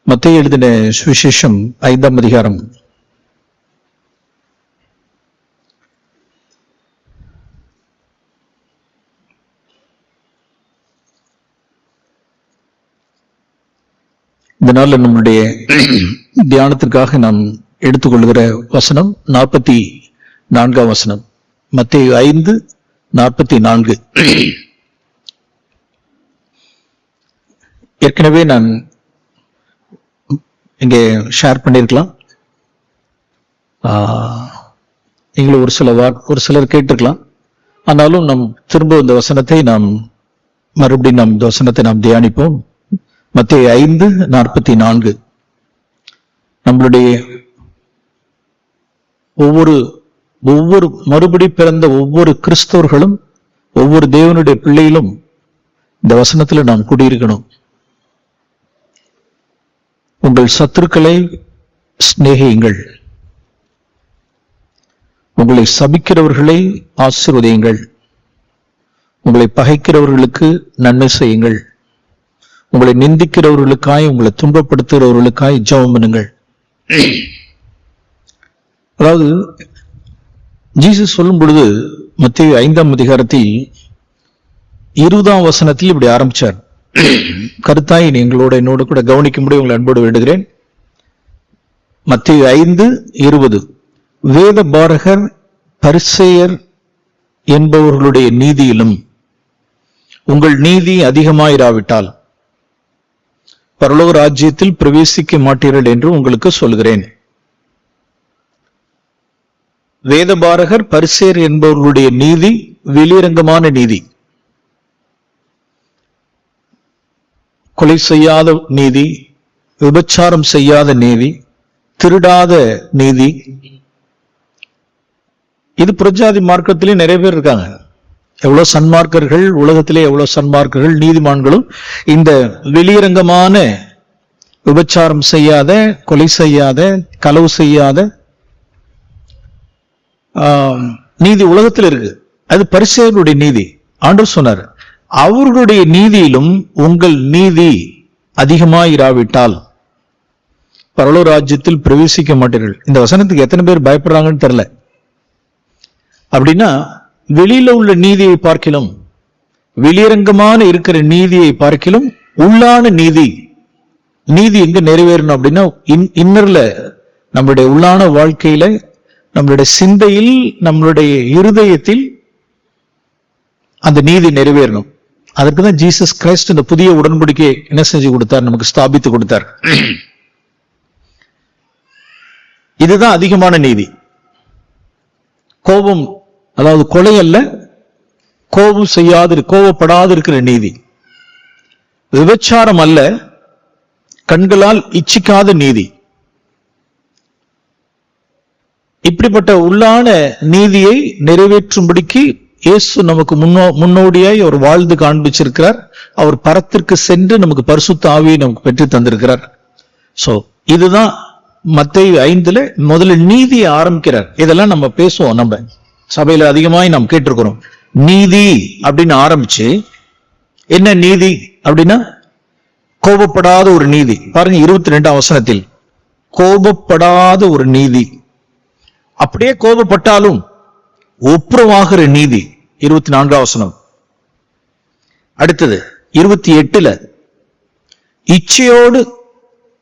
மத்தேயு எழுதின சுவிசேஷம் 5ஆம் அதிகாரம். இந்த நாளில் நம்முடைய தியானத்திற்காக நாம் எடுத்துக்கொள்கிற வசனம் 44ஆம் வசனம். மத்தேயு 5:44. ஏற்கனவே நான் இங்கே ஷேர் பண்ணியிருக்கலாம். நீங்களும் ஒரு சிலர் கேட்டிருக்கலாம். ஆனாலும் நாம் திரும்ப இந்த வசனத்தை மறுபடியும் இந்த வசனத்தை நாம் தியானிப்போம். மத்தேயு 5:44. நம்மளுடைய ஒவ்வொரு மறுபடி பிறந்த ஒவ்வொரு கிறிஸ்தவர்களும் ஒவ்வொரு தேவனுடைய பிள்ளைகளும் இந்த வசனத்துல நாம் குடியிருக்கணும். உங்கள் சத்துருக்களை சிநேகியுங்கள், உங்களை சபிக்கிறவர்களை ஆசீர்வதியுங்கள், உங்களை பகைக்கிறவர்களுக்கு நன்மை செய்யுங்கள், உங்களை நிந்திக்கிறவர்களுக்காய் உங்களை துன்பப்படுத்துகிறவர்களுக்காய் ஜெபம் பண்ணுங்கள். அதாவது ஜீசஸ் சொல்லும் பொழுது மத்தேயு 5ஆம் அதிகாரத்தில் 20ஆம் வசனத்தில் இப்படி ஆரம்பிச்சார். கருத்தாய் என்னோட கூட கவனிக்கும்படி உங்களை அன்போடு வேண்டுகிறேன். மத்தேயு 5:20. வேத பாரகர் பரிசேயர் என்பவர்களுடைய நீதியிலும் உங்கள் நீதி அதிகமாயிராவிட்டால் பரலோக ராஜ்யத்தில் பிரவேசிக்க மாட்டீர்கள் என்று உங்களுக்கு சொல்கிறேன். வேதபாரகர் பரிசேயர் என்பவர்களுடைய நீதி வெளியரங்கமான நீதி, கொலை செய்யாத நீதி, விபச்சாரம் செய்யாத நீதி, திருடாத நீதி. இது புறஜாதி மார்க்கத்திலே நிறைய பேர் இருக்காங்க. எவ்வளவு சன்மார்க்கர்கள் உலகத்திலே, எவ்வளவு சன்மார்க்கர்கள் நீதிமான்களும் இந்த வெளியரங்கமான விபச்சாரம் செய்யாத, கொலை செய்யாத, களவு செய்யாத நீதி உலகத்தில் இருக்கு. அது பரிசேயருடைய நீதி. ஆண்டவர் சொன்னார், அவர்களுடைய நீதியிலும் உங்கள் நீதி அதிகமாயிராவிட்டால் பரலோக ராஜ்யத்தில் பிரவேசிக்க மாட்டீர்கள். இந்த வசனத்துக்கு எத்தனை பேர் பயப்படுறாங்கன்னு தெரியல. அப்படின்னா வெளியில உள்ள நீதியை பார்க்கிலும், வெளியரங்கமான இருக்கிற நீதியை பார்க்கிலும் உள்ளான நீதி எங்க நிறைவேறணும் அப்படின்னா இன்னர்ல, நம்மளுடைய உள்ளான வாழ்க்கையில, நம்மளுடைய சிந்தையில், நம்மளுடைய இருதயத்தில் அந்த நீதி நிறைவேறணும். அதற்குதான் ஜீசஸ் கிரைஸ்ட் இந்த புதிய உடன்படிக்கையை என்ன செஞ்சு கொடுத்தார், நமக்கு ஸ்தாபித்து கொடுத்தார். இதுதான் அதிகமான நீதி. கோபம், அதாவது கொலை அல்ல, கோபப்படாது இருக்கிற நீதி. விபச்சாரம் அல்ல, கண்களால் இச்சிக்காத நீதி. இப்படிப்பட்ட உள்ளான நீதியை நிறைவேற்றும்படிக்கு இயேசு நமக்கு முன்னோடியாய் அவர் வாழ்ந்து காண்பிச்சிருக்கிறார். அவர் பரத்திற்கு சென்று நமக்கு பரிசுத்த ஆவியை நமக்கு பெற்று தந்திருக்கிறார். சோ இதுதான் மத்தேயு 5 முதல்ல நீதியை ஆரம்பிக்கிறார். இதெல்லாம் நம்ம பேசுவோம், நம்ம சபையில அதிகமாய் நாம் கேட்டிருக்கிறோம். நீதி அப்படின்னு ஆரம்பிச்சு, என்ன நீதி அப்படின்னா கோபப்படாத ஒரு நீதி. பாருங்க 22ஆம் வசனத்தில், கோபப்படாத ஒரு நீதி. அப்படியே கோபப்பட்டாலும் ஒப்புரவாகிற நீதி. 24ஆம் வசனம். அடுத்தது 28, இச்சையோடு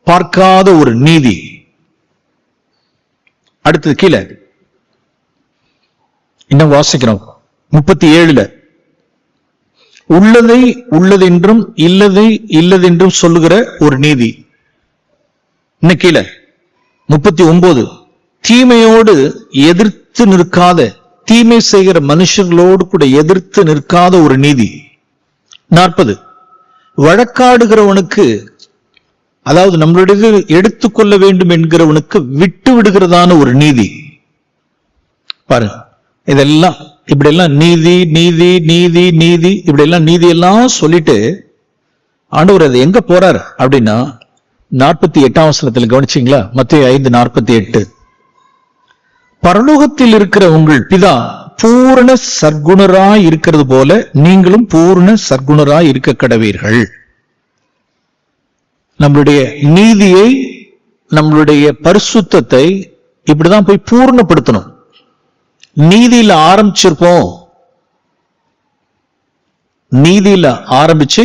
பார்க்காத ஒரு நீதி. அடுத்தது கீழே இன்னும் வாசிக்கிறோம் 37, உள்ளதை உள்ளதென்றும் இல்லதை இல்லதென்றும் சொல்லுகிற ஒரு நீதி. இன்னும் கீழே 39, தீமையோடு எதிர்த்து நிற்காத, தீமை செய்கிற மனுஷர்களோடு கூட எதிர்த்து நிற்காத ஒரு நீதி. 40, வழக்காடுகிறவனுக்கு, அதாவது நம்மளுடைய எடுத்துக்கொள்ள வேண்டும் என்கிறவனுக்கு விட்டு விடுகிறதான ஒரு நீதி. பாருங்க, இதெல்லாம் இப்படியெல்லாம் நீதி நீதி நீதி நீதி இப்படியெல்லாம் நீதியெல்லாம் சொல்லிட்டு ஆண்டவர் அதை எங்க போறார் அப்படின்னா 48ஆம் வசனத்தில் கவனிச்சீங்களா? மத்தேயு 5:48, பரலோகத்தில் இருக்கிற உங்கள் பிதா பூரண சர்க்குணராய் இருக்கிறது போல நீங்களும் பூரண சர்க்குணராய் இருக்க கடவீர்கள். நம்மளுடைய நீதியை, நம்மளுடைய பரிசுத்தத்தை இப்படிதான் போய் பூர்ணப்படுத்தணும். நீதியில ஆரம்பிச்சிருப்போம். நீதியில ஆரம்பிச்சு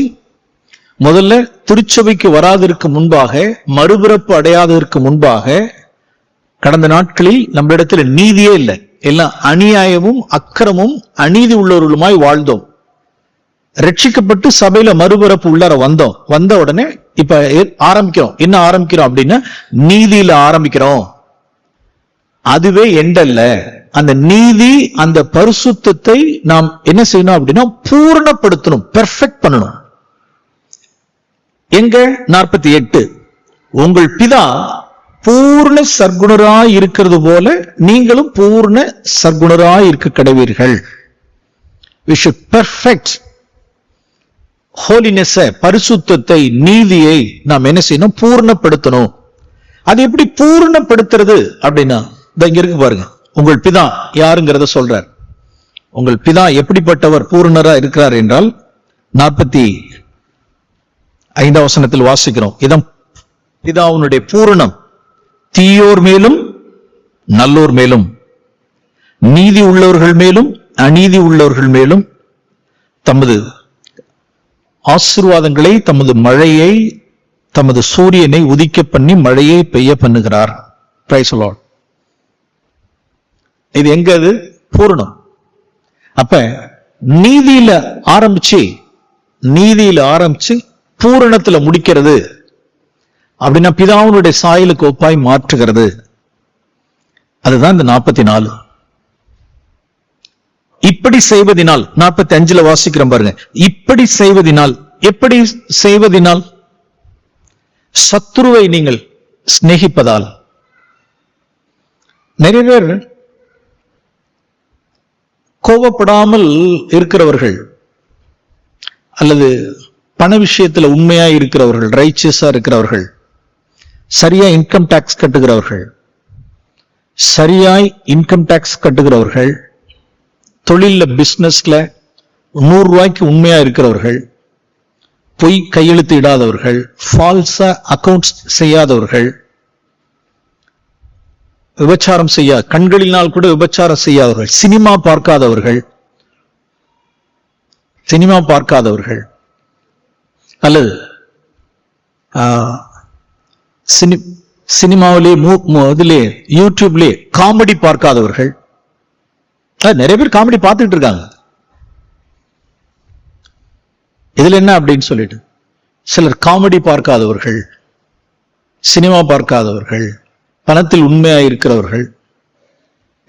முதல்ல திருச்சபைக்கு வராதற்கு முன்பாக, மறுபிறப்பு அடையாததற்கு முன்பாக கடந்த நாட்களில் நம்மளிடத்துல நீதியே இல்லை. எல்லாம் அநியாயமும் அக்கிரமும் அநீதி உள்ளவர்களுமாய் வாழ்ந்தோம். ரட்சிக்கப்பட்டு சபையில மறுபிறப்பு உள்ளார வந்தோம். வந்த உடனே இப்ப ஆரம்பிக்கிறோம். என்ன ஆரம்பிக்கிறோம் அப்படின்னா, நீதியில ஆரம்பிக்கிறோம். அதுவே எண்டல்ல. அந்த நீதி, அந்த பரிசுத்தத்தை நாம் என்ன செய்யணும் அப்படின்னா பூர்ணப்படுத்தணும், பெர்ஃபெக்ட் பண்ணணும். எங்க 48, உங்கள் பிதா பூர்ண சர்க்குணராய் இருக்கிறது போல நீங்களும் பூர்ண சர்க்குணராய் இருக்க கடவீர்கள். We should perfect holiness, பரிசுத்தத்தை, நீதியை நாம் என்ன செய்யணும், பூர்ணப்படுத்தணும். அது எப்படி பூர்ணப்படுத்துறது அப்படின்னா, இங்க இருக்கு பாருங்க. உங்கள் பிதா யாருங்கிறத சொல்றார். உங்கள் பிதா எப்படிப்பட்டவர் பூர்ணரா இருக்கிறார் என்றால் 45 வசனத்தில் வாசிக்கிறோம். இதான் பிதாவுனுடைய பூரணம். தீயோர் மேலும் நல்லோர் மேலும், நீதி உள்ளவர்கள் மேலும் அநீதி உள்ளவர்கள் மேலும் தமது ஆசீர்வாதங்களை, தமது மழையை, தமது சூரியனை உதிக்க பண்ணி மழையை பெய்ய பண்ணுகிறார். Price the Lord. இது எங்க? அது பூரணம். அப்ப நீதியில ஆரம்பிச்சு பூரணத்துல முடிக்கிறது அப்படின்னா பிதாவுனுடைய சாயலுக்கு ஒப்பாய் மாற்றுகிறது. அதுதான் இந்த 44. இப்படி செய்வதினால், 45 வாசிக்கிறோம் பாருங்க. இப்படி செய்வதினால், எப்படி செய்வதினால்? சத்துருவை நீங்கள் சிநேகிப்பதால். நிறைய பேர் கோபப்படாமல் இருக்கிறவர்கள், அல்லது பண விஷயத்துல உண்மையா இருக்கிறவர்கள், ரைச்சியஸா இருக்கிறவர்கள், சரியா இன்கம் டாக்ஸ் கட்டுகிறவர்கள், தொழில பிசினஸ்ல 100 ரூபாய்க்கு உண்மையா இருக்கிறவர்கள், பொய் கையெழுத்து இடாதவர்கள், ஃபால்ஸா அக்கவுண்ட்ஸ் செய்யாதவர்கள், விபச்சாரம் கண்களினால் கூட விபச்சாரம் செய்யாதவர்கள், சினிமா பார்க்காதவர்கள், அல்லது சினிமாவிலே இதிலே யூடியூப்லே காமெடி பார்க்காதவர்கள். நிறைய பேர் காமெடி பார்த்துட்டு இருக்காங்க. இதுல என்ன அப்படின்னு சொல்லிட்டு சிலர் காமெடி பார்க்காதவர்கள், சினிமா பார்க்காதவர்கள், பணத்தில் உண்மையா இருக்கிறவர்கள்,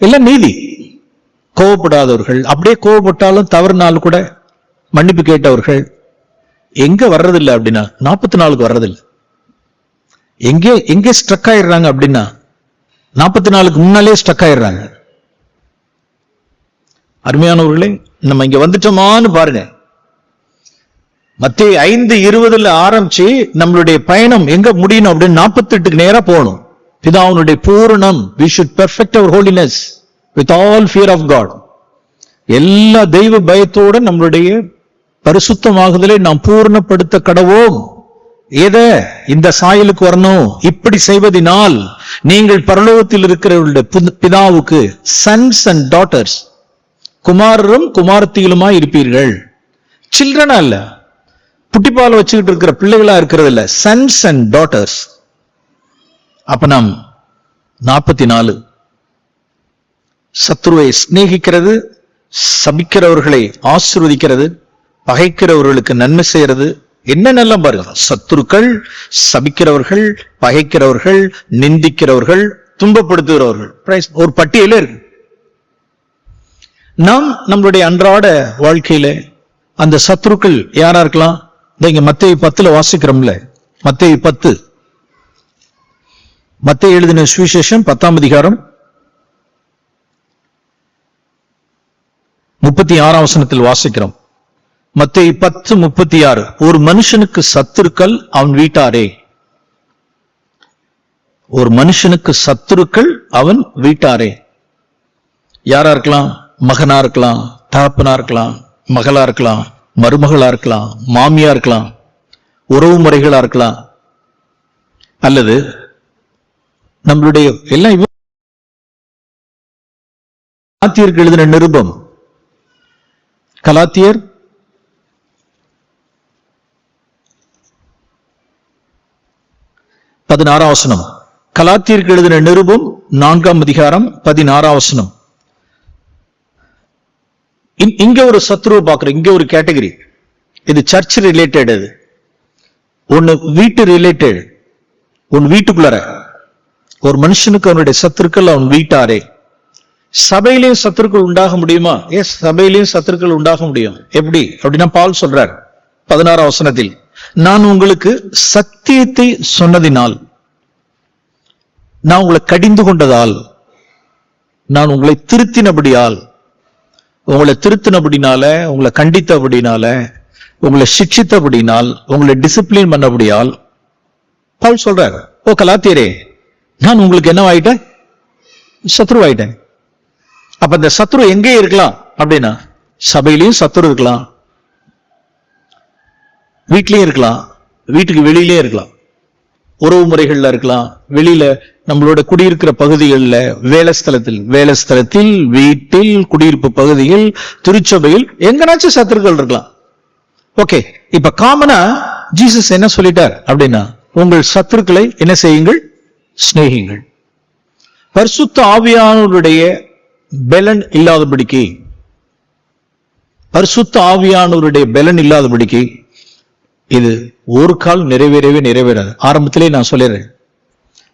எல்லாம் நீதி. கோவப்படாதவர்கள், அப்படியே கோவப்பட்டாலும் தவறுனாலும் கூட மன்னிப்பு கேட்டவர்கள். எங்க வர்றதில்லை அப்படின்னா 44க்கு வர்றதில்லை. எங்கே ஸ்ட்ரக் ஆயிடுறாங்க அப்படின்னா 44க்கு முன்னாலே ஸ்ட்ரக் ஆயிடுறாங்க. அருமையானவர்களே, நம்ம இங்க வந்துட்டோமான்னு பாருங்க. மத்தேயு 5:20 ஆரம்பிச்சு நம்மளுடைய பயணம் எங்க முடியணும் அப்படின்னு 48க்கு நேரா போகணும். பிதாவுனுடைய பூரணம். We should perfect our holiness with all fear of God. எல்லா தெய்வ பயத்தோட நம்மளுடைய பரிசுத்தமாகுதலை நாம் பூர்ணப்படுத்த கடவோம். எதை? இந்த சாயலுக்கு வரணும். இப்படி செய்வதனால் நீங்கள் பரலோகத்தில் இருக்கிறவர்களுடைய பிதாவுக்கு சன்ஸ் அண்ட் டாட்டர்ஸ், குமாரரும் குமாரத்திகளுமாய் இருப்பீர்கள். சில்ட்ரனா இல்ல, புட்டிப்பால் வச்சுக்கிட்டு இருக்கிற பிள்ளைகளா இருக்கிறது இல்ல, சன்ஸ் அண்ட் டாட்டர்ஸ். அப்ப நாம் 44 சத்துருவை சிநேகிக்கிறது, சபிக்கிறவர்களை ஆசீர்வதிக்கிறது, பகைக்கிறவர்களுக்கு நன்மை செய்யறது. என்னென்னலாம் பாருங்க. சத்துருக்கள், சபிக்கிறவர்கள், பகைக்கிறவர்கள், நிந்திக்கிறவர்கள், துன்பப்படுத்துகிறவர்கள், ஒரு பட்டியலே இருக்கு. நாம் நம்மளுடைய அன்றாட வாழ்க்கையில அந்த சத்துருக்கள் யாரா இருக்கலாம்? இங்க மத்தேயு 10 வாசிக்கிறோம்ல. மத்தேயு 10, மத்தேயு எழுதின சுவிசேஷம் 10ஆம் அதிகாரம் 36ஆம் வசனத்தில் வாசிக்கிறோம். மத்தேயு 10:36. ஒரு மனுஷனுக்கு சத்துருக்கள் அவன் வீட்டாரே. ஒரு மனுஷனுக்கு சத்துருக்கள் அவன் வீட்டாரே. யாரா இருக்கலாம்? மகனா இருக்கலாம், தகப்பனா இருக்கலாம், மகளா இருக்கலாம், மருமகளா இருக்கலாம், மாமியா இருக்கலாம், உறவு முறைகளா இருக்கலாம், அல்லது நம்மளுடைய எல்லாம் கலாத்தியருக்கு எழுதின நிருபம், கலாத்தியர் 16ஆம் வசனம். கலாத்தியருக்கு எழுதின நிருபம் 4ஆம் அதிகாரம் 16ஆம் வசனம். இங்க ஒரு சத்ருவை பார்க்கிறோம். இங்க ஒரு கேட்டகரி. இது சர்ச் ரிலேட்டட். இது ஒன்னு வீட்டு ரிலேட்டட். உன் வீட்டுக்குள்ளார ஒரு மனுஷனுக்கு அவனுடைய சத்துருக்கள் அவன் வீட்டாரே. சபையிலையும் சத்துருக்கள் உண்டாக முடியுமா? எஸ், சபையிலையும் சத்துருக்கள் உண்டாக முடியும். எப்படி அப்படின்னா பால் சொல்றார் 16ஆம் வசனத்தில், நான் உங்களுக்கு சத்தியத்தை சொன்னதினால், நான் உங்களை கடிந்து கொண்டதால், நான் உங்களை திருத்தினபடியால், உங்களை திருத்தினபடினால, உங்களை கண்டித்தபடினால, உங்களை சிக்ஷித்தபடினால், உங்களை டிசிப்ளின் பண்ணபடியால் பவுல் சொல்றார், ஓ கலாத்தியரே, நான் உங்களுக்கு என்ன ஆயிட்டேன்? சத்ருவாயிட்டேன். அப்ப இந்த சத்ரு எங்கே இருக்கலாம் அப்படின்னா, சபையிலையும் சத்ரு இருக்கலாம், வீட்லயும் இருக்கலாம், வீட்டுக்கு வெளியிலே இருக்கலாம், உறவு முறைகள்ல இருக்கலாம், வெளியில நம்மளோட குடியிருக்கிற பகுதிகளில், வேலைஸ்தலத்தில், வீட்டில், குடியிருப்பு பகுதியில், திருச்சபையில், எங்கனாச்சும் சத்துருக்கள் இருக்கலாம். ஓகே, இப்ப காமனா ஜீசஸ் என்ன சொல்லிட்டார் அப்படின்னா, உங்கள் சத்துருக்களை என்ன செய்யுங்கள்? சிநேகிங்கள். பரிசுத்த ஆவியானவருடைய பலன் இல்லாதபடிக்கு, பரிசுத்த ஆவியானவருடைய பலன் இல்லாதபடிக்கு இது ஒரு கால் நிறைவேறாது. ஆரம்பத்திலே நான் சொல்லிடுறேன்,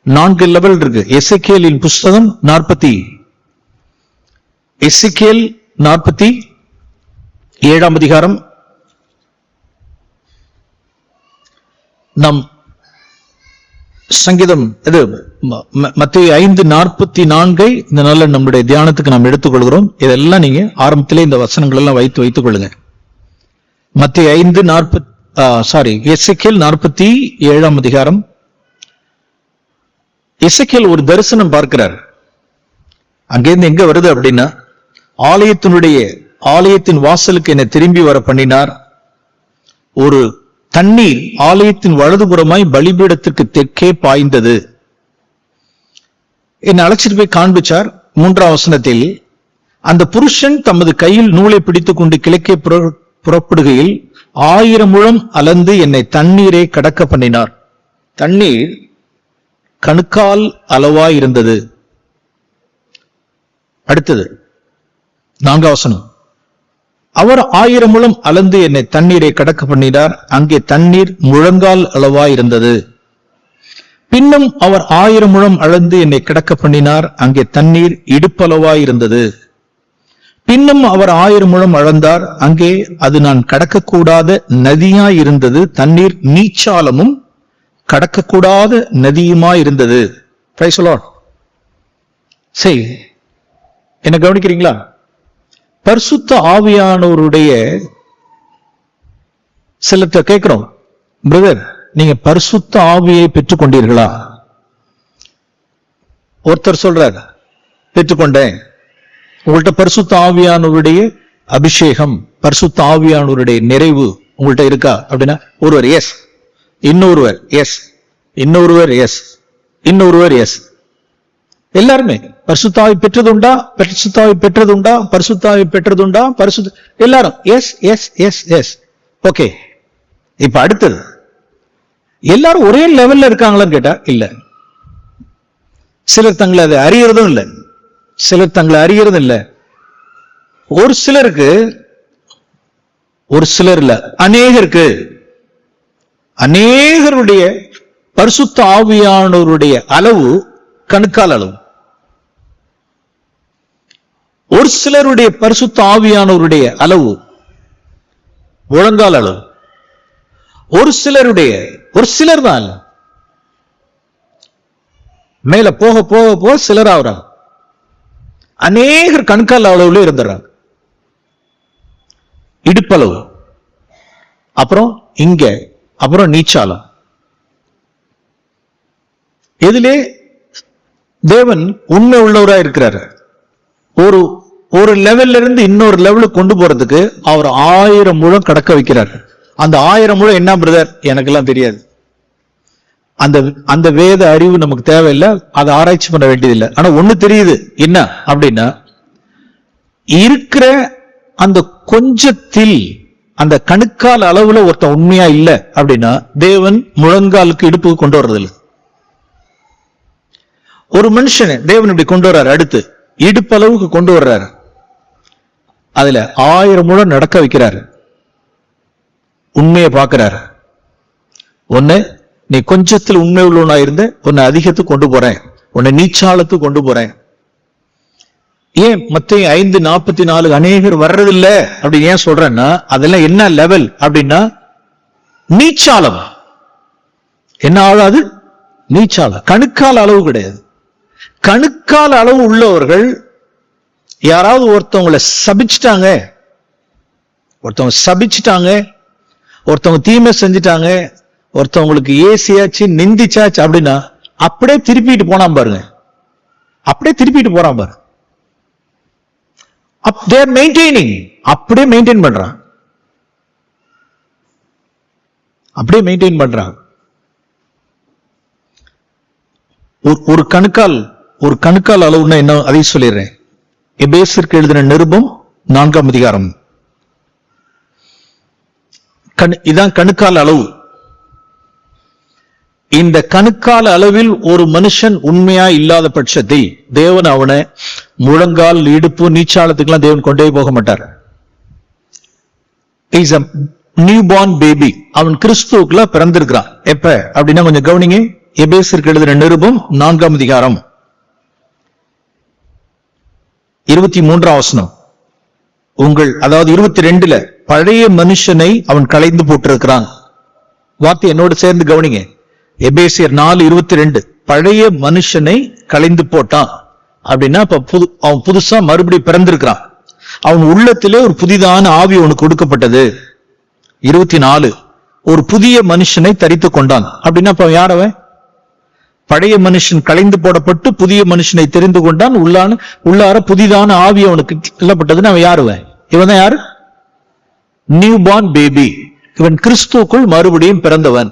4 லெவல் இருக்கு. எசேக்கியேலின் புஸ்தகம் 47ஆம் அதிகாரம். நம் சங்கீதம் இது மத்தேயு 5:44 இந்த நாள்ல நம்முடைய தியானத்துக்கு நாம் எடுத்துக்கொள்கிறோம். இதெல்லாம் நீங்க ஆரம்பத்திலே இந்த வசனங்கள் எல்லாம் வைத்துக் கொள்ளுங்க. மத்தேயு 5:40 எசேக்கியேல் 47ஆம் அதிகாரம். எசேக்கியேல் ஒரு தரிசனம் பார்க்கிறார். அங்கிருந்து எங்க வருது அப்படின்னா, ஆலயத்தின் வாசலுக்கு என்னை திரும்பி வர பண்ணினார். ஒரு தண்ணீர் ஆலயத்தின் வலதுபுறமாய் பலிபீடத்திற்கு தெற்கே பாய்ந்தது. என்னை அழைச்சிட்டு போய் காண்பிச்சார். 3ஆம் வசனத்தில், அந்த புருஷன் தமது கையில் நூலை பிடித்துக் கொண்டு கிழக்கே புறப்படுகையில் 1000 முழம் அளந்து என்னை தண்ணீரை கடக்க பண்ணினார். தண்ணீர் கணுக்கால் அளவாய் இருந்தது. அடுத்தது 4ஆம் வசனம், அவர் 1000 முழம் அளந்து என்னை தண்ணீரை கடக்க பண்ணினார். அங்கே தண்ணீர் முழங்கால் அளவாய் இருந்தது. பின்னும் அவர் 1000 முழம் அளந்து என்னை கடக்க பண்ணினார். அங்கே தண்ணீர் இடுப்பளவாய் இருந்தது. பின்னும் அவர் 1000 முழம் அளந்தார். அங்கே அது நான் கடக்கக்கூடாத நதியாய் இருந்தது. தண்ணீர் நீச்சாலமும் கடக்கக்கூடாத நதியுமாய் இருந்தது. Price the Lord. சரி, என்ன கவனிக்கிறீங்களா? பரிசுத்த ஆவியானவருடைய சிலர்கிட்ட கேட்கிறோம், பிரதர் நீங்க பரிசுத்த ஆவியை பெற்றுக் கொண்டீர்களா? ஒருத்தர் சொல்றார், பெற்றுக்கொண்டேன். உங்கள்கிட்ட பரிசுத்த ஆவியானவருடைய அபிஷேகம், பரிசுத்த ஆவியானவருடைய நிறைவு உங்கள்கிட்ட இருக்கா அப்படின்னா, ஒருவர் எஸ், இன்னொருவர் எஸ், இன்னொருவர் எஸ், இன்னொருவர் எஸ். எல்லாருமே பரிசுத்தாவி பெற்றதுண்டா, பரிசுத்தாவி பெற்றதுண்டா, பரிசுத்தாவி பெற்றதுண்டா, எல்லாரும் yes yes yes yes. Okay, இப்ப அடுத்தது, எல்லாரும் ஒரே லெவல்ல இருக்காங்களான்னு கேட்டா இல்ல. சிலர் தங்களை அதை அறியறதும் இல்லை, சிலர் தங்களை அறியறதும் இல்லை. ஒரு சிலருக்கு, ஒரு சிலர் இல்ல, அநேகருடைய பரிசுத்த ஆவியானவருடைய அளவு கணுக்கால் அளவு. ஒரு சிலருடைய பரிசுத்த ஆவியானவருடைய அளவு முழங்கால் அளவு. ஒரு சிலர் தான் மேல போக போக போக சிலர் ஆகுறாங்க. அநேகர் கணுக்கால் அளவுல இருந்துறாங்க. இடுப்பளவு, அப்புறம் இங்க, அப்புறம் நீச்சாலம். எதிலே தேவன் உண்மை உள்ளவராக இருக்கிறார். ஒரு லெவல்ல இருந்து இன்னொரு லெவலுக்கு கொண்டு போறதுக்கு அவர் 1000 முழம் கடக்க வைக்கிறார். அந்த 1000 முழம் என்ன பிரதர்? எனக்கெல்லாம் தெரியாது. அந்த வேத அறிவு நமக்கு தேவையில்லை, அதை ஆராய்ச்சி பண்ண வேண்டியதில்லை. ஆனா ஒண்ணு தெரியுது, என்ன அப்படின்னா, இருக்கிற அந்த கொஞ்சத்தில் அந்த கணுக்கால் அளவுல ஒருத்தன் உண்மையா இல்லை அப்படின்னா தேவன் முழங்காலுக்கு இடுப்புக்கு கொண்டு வர்றதில்லை. ஒரு மனுஷனை தேவன் இப்படி கொண்டு வர்றாரு, அடுத்து இடுப்பு அளவுக்கு கொண்டு வர்றாரு, அதுல 1000 முழம் நடக்க வைக்கிறாரு, உண்மையை பார்க்கிறாரு. ஒண்ணு, நீ கொஞ்சத்தில் உண்மை உள்ளவனா இருந்த உன்னை அதிகத்துக்கு கொண்டு போறேன், உன்னை நீச்சாலத்துக்கு கொண்டு போறேன். ஏன் மத்தேயு 5:44 அநேகர் வர்றதில்லை அப்படின்னு ஏன் சொல்றேன்னா, அதெல்லாம் என்ன லெவல் அப்படின்னா நீச்சாலம். என்ன ஆகாது? நீச்சாலம். கணுக்கால் அளவு கிடையாது. கணுக்கால் அளவு உள்ளவர்கள் யாராவது ஒருத்தவங்களை சபிச்சுட்டாங்க, ஒருத்தவங்க தீமை செஞ்சுட்டாங்க, ஒருத்தவங்களுக்கு ஏசியாச்சு நிந்திச்சாச்சு அப்படின்னா அப்படியே திருப்பிட்டு போனான் பாருங்க, அப்படியே திருப்பிட்டு போறான் பாரு. they are maintaining, அப்படியே மெயின்டைன் பண்றான், அப்படியே மெயின்டைன் பண்றான். ஒரு கணுக்கால் அளவுன்னா என்ன, அதை சொல்லிடுறேன். எபேசியருக்கு எழுதின நிருபம் 4ஆம் அதிகாரம். இதான் கணுக்கால் அளவு. இந்த கணுக்கால அளவில் ஒரு மனுஷன் உண்மையா இல்லாத பட்சத்தில் தேவன் அவனை முழங்கால், இடுப்பு, நீச்சாலத்துக்கெல்லாம் தேவன் கொண்டே போக மாட்டார். Is a newborn baby. அவன் கிறிஸ்துவுக்குள்ள பிறந்திருக்கிறான். எப்ப அப்படின்னா கொஞ்சம் கவனிங்க. எபேசியருக்கு எழுதின நிருபம் 4ஆம் அதிகாரம் 23ஆம் வசனம். அதாவது 22ல பழைய மனுஷனை அவன் களைந்து போட்டிருக்கிறான். வார்த்தை என்னோடு சேர்ந்து கவனிங்க. எபேசியர் 4:22 பழைய மனுஷனை களைந்து போட்டான் அப்படின்னா அவன் புதுசா மறுபடியும் பிறந்திருக்கிறான். அவன் உள்ளத்திலே ஒரு புதிதான ஆவி அவனுக்கு கொடுக்கப்பட்டது. 24 ஒரு புதிய மனுஷனை தரித்து கொண்டான் அப்படின்னா இப்ப யார் அவன்? பழைய மனுஷன் களைந்து போடப்பட்டு புதிய மனுஷனை தெரிந்து கொண்டான். உள்ளார புதிதான ஆவி அவனுக்கு சொல்லப்பட்டதுன்னு அவன் யாருவன்? இவன் தான் யாரு? New born baby. இவன் கிறிஸ்துக்குள் மறுபடியும் பிறந்தவன்.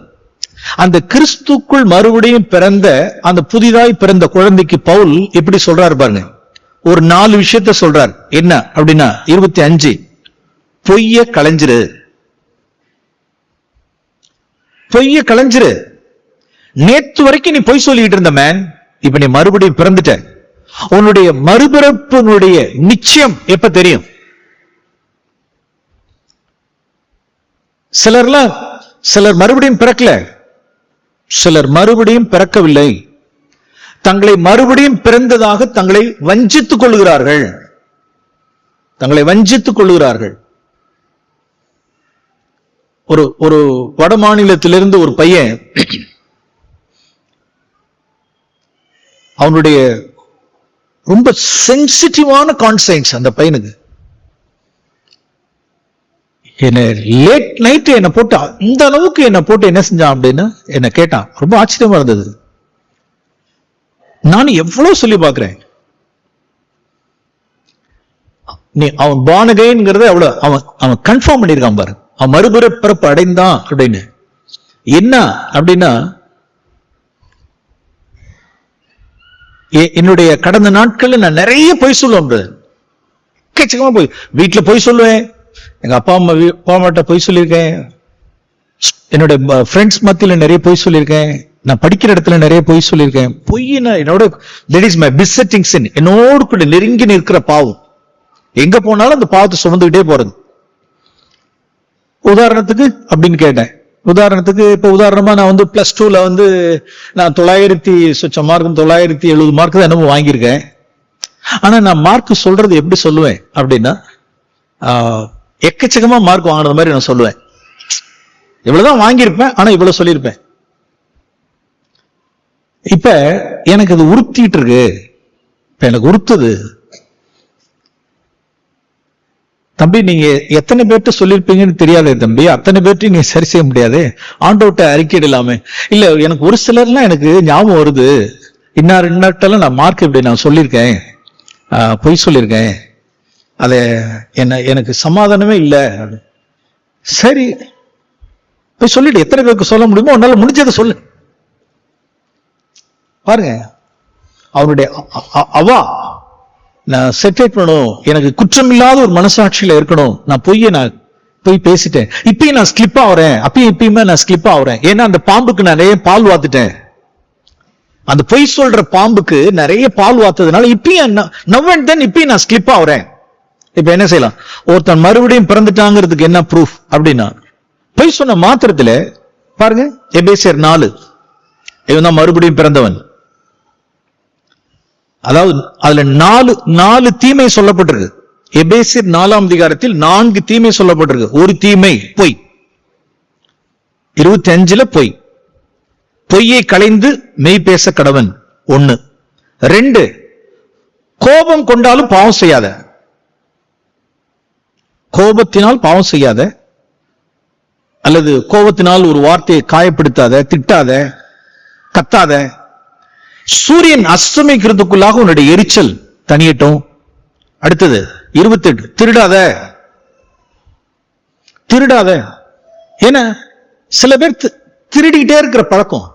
அந்த கிறிஸ்துக்குள் மறுபடியும் பிறந்த அந்த புதிதாய் பிறந்த குழந்தைக்கு பவுல் எப்படி சொல்றாரு பாருங்க. ஒரு 4 விஷயத்த சொல்றார். என்ன அப்படின்னா 25 பொய்ய களைஞ்சிரு, பொய்ய களைஞ்சிரு. நேத்து வரைக்கும் நீ பொய் சொல்லிட்டு இருந்த மேன், இப்ப நீ மறுபடியும் பிறந்துட்ட. உன்னுடைய மறுபிறப்பினுடைய நிச்சயம் எப்ப தெரியும்? சிலர் மறுபடியும் பிறக்கல, சிலர் மறுபடியும் பிறக்கவில்லை. தங்களை மறுபடியும் பிறந்ததாக தங்களை வஞ்சித்துக் கொள்ளுகிறார்கள். ஒரு வட மாநிலத்திலிருந்து ஒரு பையன், அவனுடைய ரொம்ப சென்சிட்டிவான கான்சைன்ஸ் அந்த பையனுக்கு. என்ன லேட் நைட் என்ன போட்டு அந்த அளவுக்கு என்ன போட்டு என்ன செஞ்சான் அப்படின்னு என்ன கேட்டான். ரொம்ப ஆச்சரியமா இருந்தது. நான் எவ்வளவு சொல்லி பார்க்கிறேன். நீ அவன் born againங்கிறத அவன் கன்ஃபார்ம் பண்ணிருக்கான் பாரு. அவன் மறுபிறப்பு அடைந்தான் அப்படின்னு. என்ன அப்படின்னா என்னுடைய கடந்த நாட்கள்ல நான் நிறைய பொய் சொல்லுவேன். போய் வீட்டுல பொய் சொல்லுவேன், எங்க அப்பா அம்மாட்ட பொய் சொல்லியிருக்கேன், என்னோட ஃப்ரெண்ட்ஸ் மத்தியில நிறைய பொய் சொல்லியிருக்கேன், நான் படிக்கிற இடத்துல நிறைய பொய் சொல்லியிருக்கேன். பொய்னா என்னோட தட் இஸ் மை பிசெட்டிங் சின். என்னோடு கூட நெருங்கி நிற்கிற பாவம். எங்க போனாலும் அந்த பாவத்தை சுமந்துகிட்டே போறது. உதாரணத்துக்கு அப்படின்னு கேட்டேன். இப்ப உதாரணமா நான் +2ல நான் 900 மார்க் 970 மார்க் தான் என்னமோ வாங்கியிருக்கேன். ஆனா நான் மார்க் சொல்றது எப்படி சொல்லுவேன் அப்படின்னா, எக்கச்சக்கமா மார்க் வாங்கினது மாதிரி நான் சொல்லுவேன். இவ்வளவுதான் வாங்கியிருப்பேன், ஆனா இவ்வளவு சொல்லியிருப்பேன். இப்ப எனக்கு அது உறுத்திட்டு இருக்கு. இப்ப எனக்கு உறுத்துது. தம்பி, நீங்க எத்தனை பேர்ட்ட சொல்லிருப்பீங்கன்னு தெரியாது தம்பி, அத்தனை பேர்ட்டையும் நீங்க சரி செய்ய முடியாது. ஆண்டோட்ட அறிக்கையிடலாமே. இல்ல, எனக்கு ஒரு சிலர்லாம் எனக்கு ஞாபகம் வருது. இன்னார்ட்டெல்லாம் நான் மார்க் இப்படி நான் சொல்லியிருக்கேன், பொய் சொல்லியிருக்கேன், அது எனக்கு சமாதானமே இல்லை. சரி, போய் சொல்லிட்டு எத்தனை பேருக்கு சொல்ல முடியுமோ உன்னால முடிஞ்சதை சொல்லு. பாருங்க, அவனுடைய அவா நான் செட்டேட் பண்ணணும், எனக்கு குற்றம் இல்லாத ஒரு மனசாட்சியில இருக்கணும், நான் போய் பேசிட்டேன், இப்பயும் நான் ஸ்லிப் ஆகுறேன், இப்பயுமே நான் ஸ்லிப் ஆகுறேன். ஏன்னா அந்த பாம்புக்கு நிறைய பால் வாத்துட்டேன், அந்த பொய் சொல்ற பாம்புக்கு நிறைய பால் வாத்ததுனால இப்பயும் இப்பயும் நான் ஸ்லிப் ஆகுறேன். இப்ப என்ன செய்யலாம்? ஒருத்தன் மறுபடியும் பிறந்துட்டாங்கிறதுக்கு என்ன ப்ரூஃப் அப்படின்னா, பொய் சொன்ன மாத்திரத்துல பாருங்க, எபேசியர் 4, இவன் தான் மறுபடியும் பிறந்தவன். அதாவது அதுல 4 தீமை சொல்லப்பட்டிருக்கு. எபேசியர் 4ஆம் அதிகாரத்தில் 4 தீமை சொல்லப்பட்டிருக்கு. ஒரு தீமை பொய். 25 பொய். பொய்யை களைந்து மெய் பேச கடவன் 1. 2, கோபம் கொண்டாலும் பாவம் செய்யாத. கோபத்தினால் பாவம் செய்யாத, அல்லது கோபத்தினால் ஒரு வார்த்தையை காயப்படுத்தாத, திட்டாத, கத்தாத. சூரியன் அஸ்தமிக்கிறதுக்குள்ளாக உன்னுடைய எரிச்சல் தனியட்டும். அடுத்தது 28, திருடாத. ஏன்னா சில பேர் திருடிக்கிட்டே இருக்கிற பழக்கம்,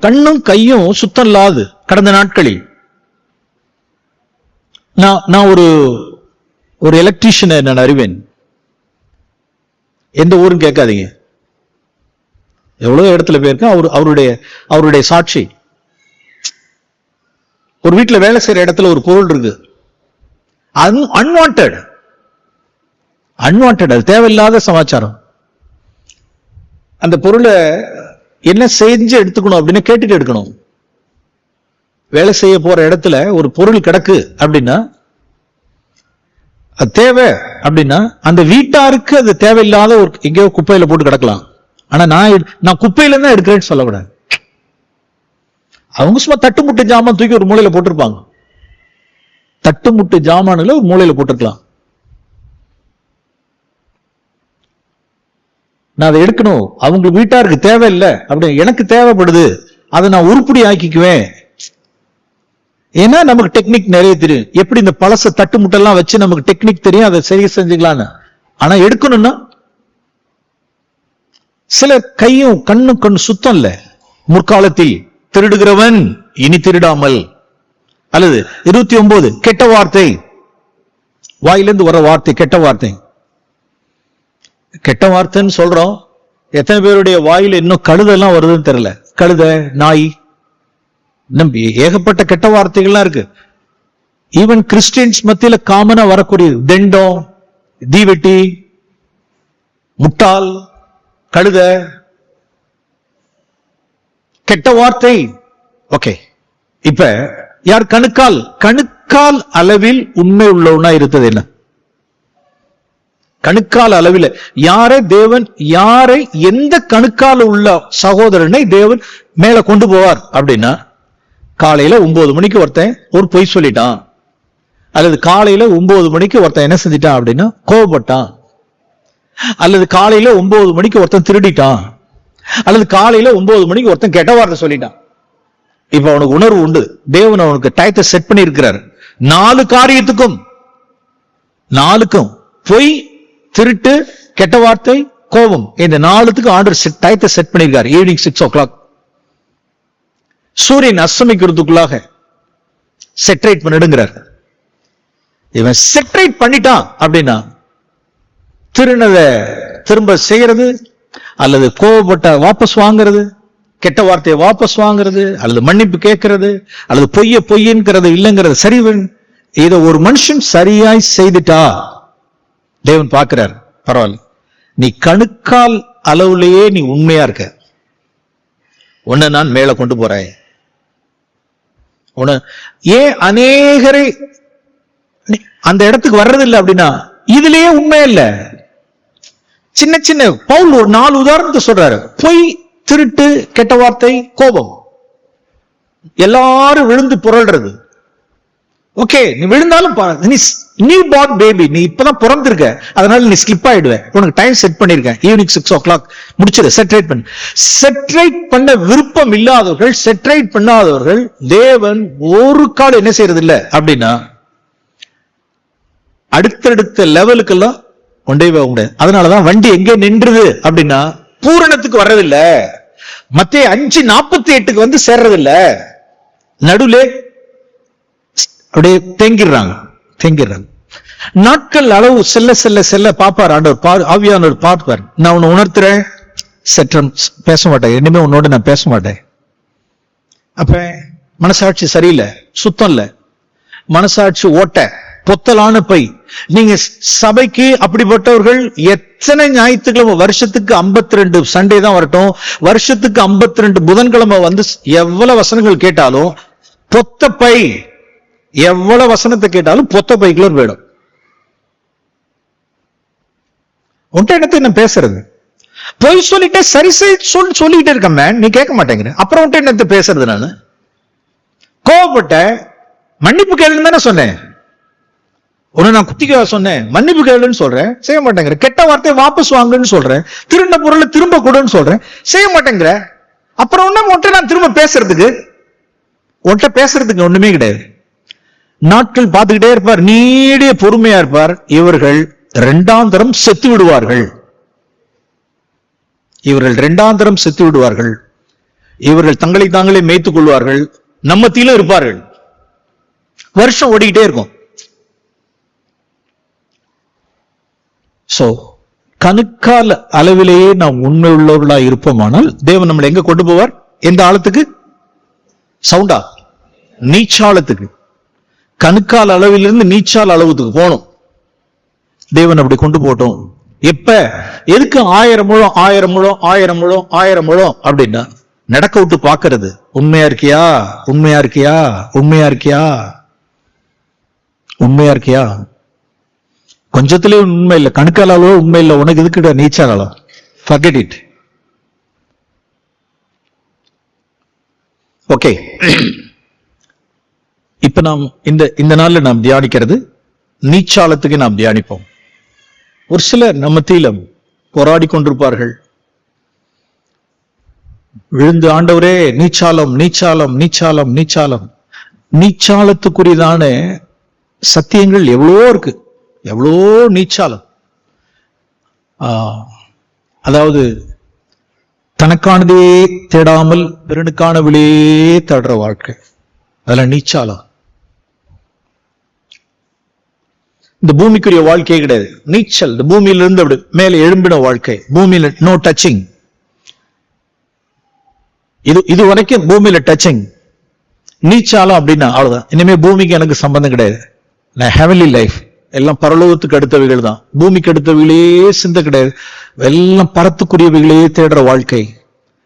கண்ணும் கையும் சுத்தம் இல்லாது. கடந்த நாட்களில் நான் ஒரு எலக்ட்ரீஷியனை நான் அறிவேன். எந்த ஊரும் கேட்காதீங்க, எவ்வளவு இடத்துல போயிருக்கேன். அவருடைய சாட்சி. ஒரு வீட்டுல வேலை செய்யற இடத்துல ஒரு பொருள் இருக்கு, அன்வான்டட், அது தேவையில்லாத சமாச்சாரம். அந்த பொருளை என்ன செஞ்சு எடுத்துக்கணும் அப்படின்னு கேட்டுட்டு எடுக்கணும். வேலை செய்ய போற இடத்துல ஒரு பொருள் கிடக்கு அப்படின்னா, அது தேவை அப்படின்னா, அந்த வீட்டாருக்கு அது தேவையில்லாத ஒரு எங்கேயோ குப்பையில போட்டு கிடக்கலாம். ஆனா நான் குப்பையில தான் எடுக்கிறேன்னு சொல்லக்கூடாது. அவங்க சும்மா தட்டுமுட்டு ஜாமான் தூக்கி ஒரு மூலையில போட்டிருப்பாங்க. தட்டுமுட்டு ஜாமான்ல ஒரு மூலையில போட்டிருக்கலாம். நான் அதை எடுக்கணும், அவங்க வீட்டாருக்கு தேவையில்லை அப்படின்னு எனக்கு தேவைப்படுது, அதை நான் உருப்படி ஆக்கிக்குவேன். ஏன்னா நமக்கு டெக்னிக் நிறைய தெரியும், எப்படி இந்த பழச தட்டு முட்டெல்லாம் வச்சு நமக்கு டெக்னிக் தெரியும், அதை சரி செஞ்சுக்கலான்னு. ஆனா எடுக்கணும்னா சில கையும் கண்ணு சுத்தம் இல்ல. முற்காலத்தில் திருடுகிறவன் இனி திருடாமல். அல்லது 29, கெட்ட வார்த்தை. வாயிலிருந்து வர வார்த்தை கெட்ட வார்த்தை. கெட்ட வார்த்தைன்னு சொல்றோம், எத்தனை பேருடைய வாயில இன்னும் கழுதெல்லாம் வருதுன்னு தெரியல. கழுத, நாய், ஏகப்பட்ட கெட்ட வார்த்தைகள்லாம் இருக்கு. ஈவன் கிறிஸ்டியன்ஸ் மத்தியில காமனா வரக்கூடிய தெண்டம், தீவெட்டி, முட்டாள், கழுத, கெட்ட வார்த்தை. ஓகே, இப்ப யார் கணுக்கால் அளவில் உண்மை உள்ளவனா இருந்தது என்ன? கணுக்கால் அளவில் யாரை எந்த கணுக்கால் உள்ள சகோதரனை தேவன் மேல கொண்டு போவார் அப்படின்னா, காலையில 9 மணிக்கு ஒருத்தன் ஒரு பொய் சொல்லிட்டான், அல்லது காலையில 9 மணிக்கு ஒருத்தன் என்ன செஞ்சிட்டான் அப்படின்னா கோபப்பட்டான், அல்லது காலையில 9 மணிக்கு ஒருத்தன் திருடிட்டான், அல்லது காலையில 9 மணிக்கு ஒருத்தன் கெட்ட வார்த்தை சொல்லிட்டான். இப்ப அவனுக்கு உணர்வு உண்டு, தேவன் அவனுக்கு டயத்தை செட் பண்ணி இருக்கிறார். 4 காரியத்துக்கும், 4க்கும் பொய், திருட்டு, கெட்ட வார்த்தை, கோபம், இந்த 4த்துக்கும் ஆர்டர் டயத்தை செட் பண்ணிருக்காரு. ஈவினிங் 6 o'clock சூரியன் அஸ்தமிக்கிறதுக்குள்ளாக செட்ரேட் பண்ணிடுங்கிறார். இவன் செட்ரேட் பண்ணிட்டான் அப்படின்னா திருநதை திரும்ப செய்யறது, அல்லது கோபப்பட்ட வாபஸ் வாங்கிறது, கெட்ட வார்த்தையை வாபஸ் வாங்கிறது, அல்லது மன்னிப்பு கேட்கறது, அல்லது பொய்யன்கிறது இல்லைங்கிறது சரி. இதை ஒரு மனுஷன் சரியாய் செய்துட்டா தேவன் பார்க்கிறார், பரவாயில்ல, நீ கணுக்கால் அளவுலயே நீ உண்மையா இருக்க, உன்னை நான் மேல கொண்டு போறேன். ஏன் அநேகரை அந்த இடத்துக்கு வர்றதில்லை அப்படின்னா இதுலயே உண்மை இல்லை. சின்ன சின்ன பவுல் ஒரு 4 உதாரணத்தை சொல்றாரு. பொய், திருட்டு, கெட்ட வார்த்தை, கோபம். எல்லாரும் விழுந்து புரள்றது. ஓகே, நீ விழுந்தாலும் நீ நியூ பார்ன் பேபி, நீ இப்பதான் பிறந்திருக்க, அதனால நீ ஸ்லிப் ஆயிடுவ. உனக்கு டைம் செட் பண்ணிருக்கேன், ஈவினிங் 6 o'clock முடிச்சிரு, செட்ரேட் பண்ணு. செட்ரேட் பண்ண விருப்பம் இல்லாதவர்கள், செட்ரேட் பண்ணாதவர்கள் தேவன் ஒரு கால் என்ன செய்யறது இல்லை அப்படின்னா அடுத்தடுத்த லெவலுக்கெல்லாம் கொண்டே போக முடியாது. அதனாலதான் வண்டி எங்கே நின்றுது அப்படின்னா பூரணத்துக்கு வர்றதில்லை. மத்தேயு 5:48 வந்து சேர்றது இல்ல, நடுவுல அப்படியே தேங்கிடுறாங்க. நாட்கள் அளவு செல்ல செல்ல செல்ல பாப்பார் ஆண்டவர், ஆவியானவர் பார்ப்பார், நான் உன்னை உணர்த்துறேன், சற்றம் பேச மாட்டேன், இனிமே உன்னோட நான் பேச மாட்டேன். அப்ப மனசாட்சி சரியில்லை, சுத்தம் இல்ல, மனசாட்சி ஓட்ட பொத்தலான பை. நீங்க சபைக்கு அப்படிப்பட்டவர்கள் எத்தனை ஞாயிற்றுக்கிழமை, வருஷத்துக்கு 52 சண்டே தான் வரட்டும், வருஷத்துக்கு 52 புதன்கிழமை வந்து எவ்வளவு வசனங்கள் கேட்டாலும் பொத்த பை, எவ்வளவு வசனத்தை கேட்டாலும் பொத்த பைக்குள்ள போயிடும். உன்ட்ட என்னத்தை நான் பேசுறது, போய் சொல்லிட்டே சரி சொல்லிட்டே இருக்க, நீ கேட்க மாட்டேங்கிற, அப்புறம் உன்ட்ட என்னத்தை பேசுறது, நான் கோவப்பட்ட மன்னிப்பு கேளுன்னு தானே சொன்னேன், உன்னை நான் குத்திக்க சொன்னேன், மன்னிப்பு கேளுன்னு சொல்றேன், செய்ய மாட்டேங்கிற. கெட்ட வார்த்தையை வாபஸ் வாங்குன்னு சொல்றேன், திருண்ட பொருளை திரும்ப கொடுன்னு சொல்றேன், செய்ய மாட்டேங்கிற. அப்புறம் ஒன்னும் நான் திரும்ப பேசுறதுக்கு, உன்கிட்ட பேசுறதுக்கு ஒண்ணுமே கிடையாது. நாட்கள் பார்த்துக்கிட்டே இருப்பார், நீடிய பொறுமையா இருப்பார். இவர்கள் 2ஆம் தரம் செத்து விடுவார்கள், இவர்கள் 2ஆம் தரம் செத்து விடுவார்கள். இவர்கள் தங்களை தாங்களே மேய்த்துக் கொள்வார்கள், நம்மத்திலும் இருப்பார்கள். வருஷம் ஓடிக்கிட்டே இருக்கும். சோ கணுக்கால அளவிலேயே நாம் உண்மை உள்ளவர்களா இருப்போமானால் தேவன் நம்மளை எங்க கொண்டு போவார்? எந்த ஆழத்துக்கு? சவுண்டா? நீச்சாளத்துக்கு. கணுக்கால் அளவிலிருந்து நீச்சால் அளவுக்கு போகணும். தேவன் அப்படி கொண்டு போட்டோம். எப்ப? எதுக்கு 1000 முழம் 1000 முழம் 1000 முழம் 1000 முழம் அப்படின்னா நடக்க விட்டு பாக்குறது. உண்மையா இருக்கியா, உண்மையா இருக்கியா, உண்மையா இருக்கியா, உண்மையா இருக்கியா? கொஞ்சத்திலே உண்மை இல்லை, கணுக்கால அளவு உண்மை இல்லை, உனக்கு எதுக்கு நீச்சால் அளவு? forget it. ஓகே, இப்ப நாம் இந்த நாள்ல நாம் தியானிக்கிறது நீச்சாலத்துக்கு நாம் தியானிப்போம். ஒரு சிலர் நம்ம மத்தியில போராடி கொண்டிருப்பார்கள், விழுந்து ஆண்டவரே நீச்சாலம் நீச்சாலம் நீச்சாலம் நீச்சாலம். நீச்சாலத்துக்குரியதான சத்தியங்கள் எவ்வளோ இருக்கு, எவ்வளோ நீச்சாலம். அதாவது தனக்கானதே தேடாமல் பிறனுக்கானவிலே தேடுற வாழ்க்கை, அதெல்லாம் நீச்சாலம். இந்த பூமிக்குரிய வாழ்க்கையே கிடையாது, நீச்சல். இந்த பூமியிலிருந்து அப்படி மேலே எழும்பின வாழ்க்கை, பூமியில நோ டச்சிங். இது வரைக்கும் பூமியில டச்சிங். நீச்சாலம் அப்படின்னா அவ்வளவுதான், இனிமே பூமிக்கு எனக்கு சம்பந்தம் கிடையாது. நான் ஹெவன்லி லைஃப், எல்லாம் பரலோகத்துக்கு அடுத்தவைகள் தான், பூமிக்கு அடுத்தவைகளே சிந்த கிடையாது, எல்லாம் பரத்துக்குரியவைகளே தேடுற வாழ்க்கை.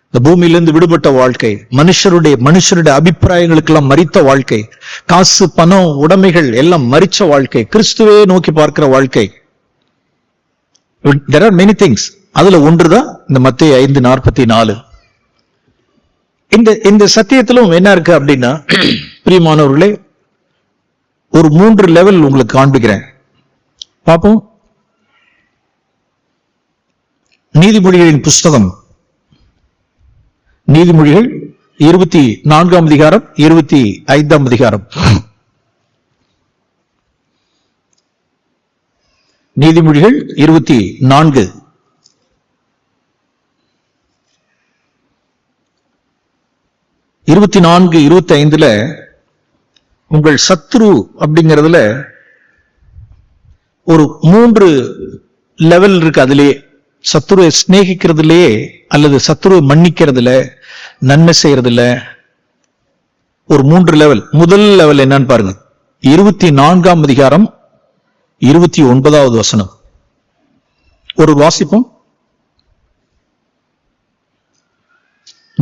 இந்த பூமியிலிருந்து விடுபட்ட வாழ்க்கை, மனுஷருடைய அபிப்பிராயங்களுக்கெல்லாம் மரித்த வாழ்க்கை, காசு பணம் உடைமைகள் எல்லாம் மரிச்ச வாழ்க்கை, கிறிஸ்துவே நோக்கி பார்க்கிற வாழ்க்கை. there are many things. அதுல ஒன்றுதான் இந்த மத்தேயு 5:44. இந்த சத்தியத்திலும் என்ன இருக்கு அப்படின்னா, பிரியமானவர்களே, ஒரு 3 லெவல் உங்களுக்கு காண்பிக்கிறேன், பாப்போம். நீதிமொழிகளின் புஸ்தகம், நீதிமொழிகள் 24ஆம் அதிகாரம் 25ஆம் அதிகாரம். நீதிமொழிகள் 24 24 25 உங்கள் சத்ரு அப்படிங்கிறதுல ஒரு 3 லெவல் இருக்கு. அதிலே சத்ருவை சிநேகிக்கிறதுலயே அல்லது சத்ருவை மன்னிக்கிறதுல, நன்மை செய்யறதுல ஒரு 3 லெவல். முதல் லெவல் என்னன்னு பாருங்க, 24ஆம் அதிகாரம் 29வது வசனம். ஒரு வாசிப்போம்.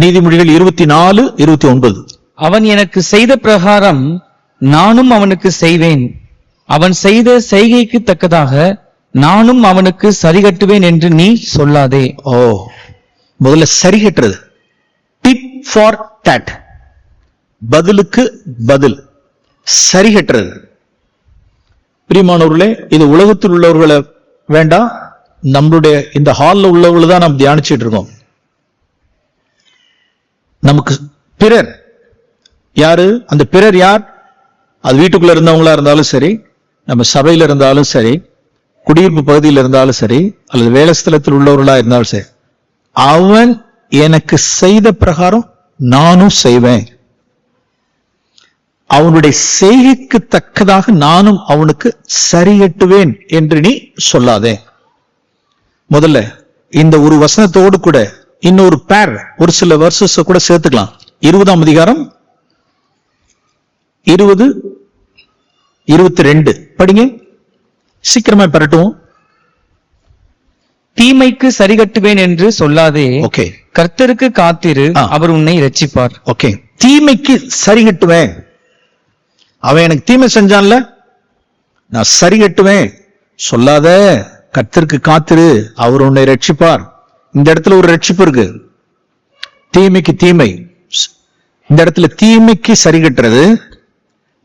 நீதிமொழிகள் 24:29. அவன் எனக்கு செய்த பிரகாரம் நானும் அவனுக்கு செய்வேன், அவன் செய்த செய்கைக்கு தக்கதாக நானும் அவனுக்கு சரிகட்டுவேன் என்று நீ சொல்லாதே. முதல்ல சரிகட்டுறது, டிப் ஃபார் டேட், பதிலுக்கு பதில் சரிகட்டுறது. பிரியமானவர்களே, இது உலகத்தில் உள்ளவர்களை வேண்டாம், நம்மளுடைய இந்த ஹால்ல உள்ளவர்களை தான் நாம் தியானிச்சுட்டு இருக்கோம். நமக்கு பிறர் யாரு? அந்த பிறர் யார்? அது வீட்டுக்குள்ள இருந்தவங்களா இருந்தாலும் சரி, நம்ம சபையில இருந்தாலும் சரி, குடியிருப்பு பகுதியில் இருந்தாலும் சரி, அல்லது வேலை ஸ்தலத்தில் உள்ளவர்களா இருந்தாலும் சரி, அவன் எனக்கு செய்த பிரகாரம் நானும் செய்வேன். அவனுடைய செய்கைக்கு தக்கதாக நானும் அவனுக்கு சரி கட்டுவேன் என்று நீ சொல்லாதே. முதல்ல இந்த ஒரு வசனத்தோடு கூட இன்னொரு பேர், ஒரு சில வெர்சஸ் கூட சேர்த்துக்கலாம். 20ஆம் அதிகாரம் 20, 22 படிங்க, சீக்கிரமா பெறட்டும். தீமைக்கு சரி கட்டுவேன் என்று சொல்லாதே. ஓகே, கர்த்தருக்கு காத்திரு, அவர் உன்னை இரட்சிப்பார். ஓகே, தீமைக்கு சரி கட்டுவேன். அவன் எனக்கு தீமை செஞ்சான்ல, நான் சரி கட்டுவேன் சொல்லாத. கர்த்தருக்கு காத்திரு, அவர் உன்னை ரட்சிப்பார். இந்த இடத்துல ஒரு ரட்சிப்பு இருக்கு. தீமைக்கு தீமை, இந்த இடத்துல தீமைக்கு சரி கட்டுறது.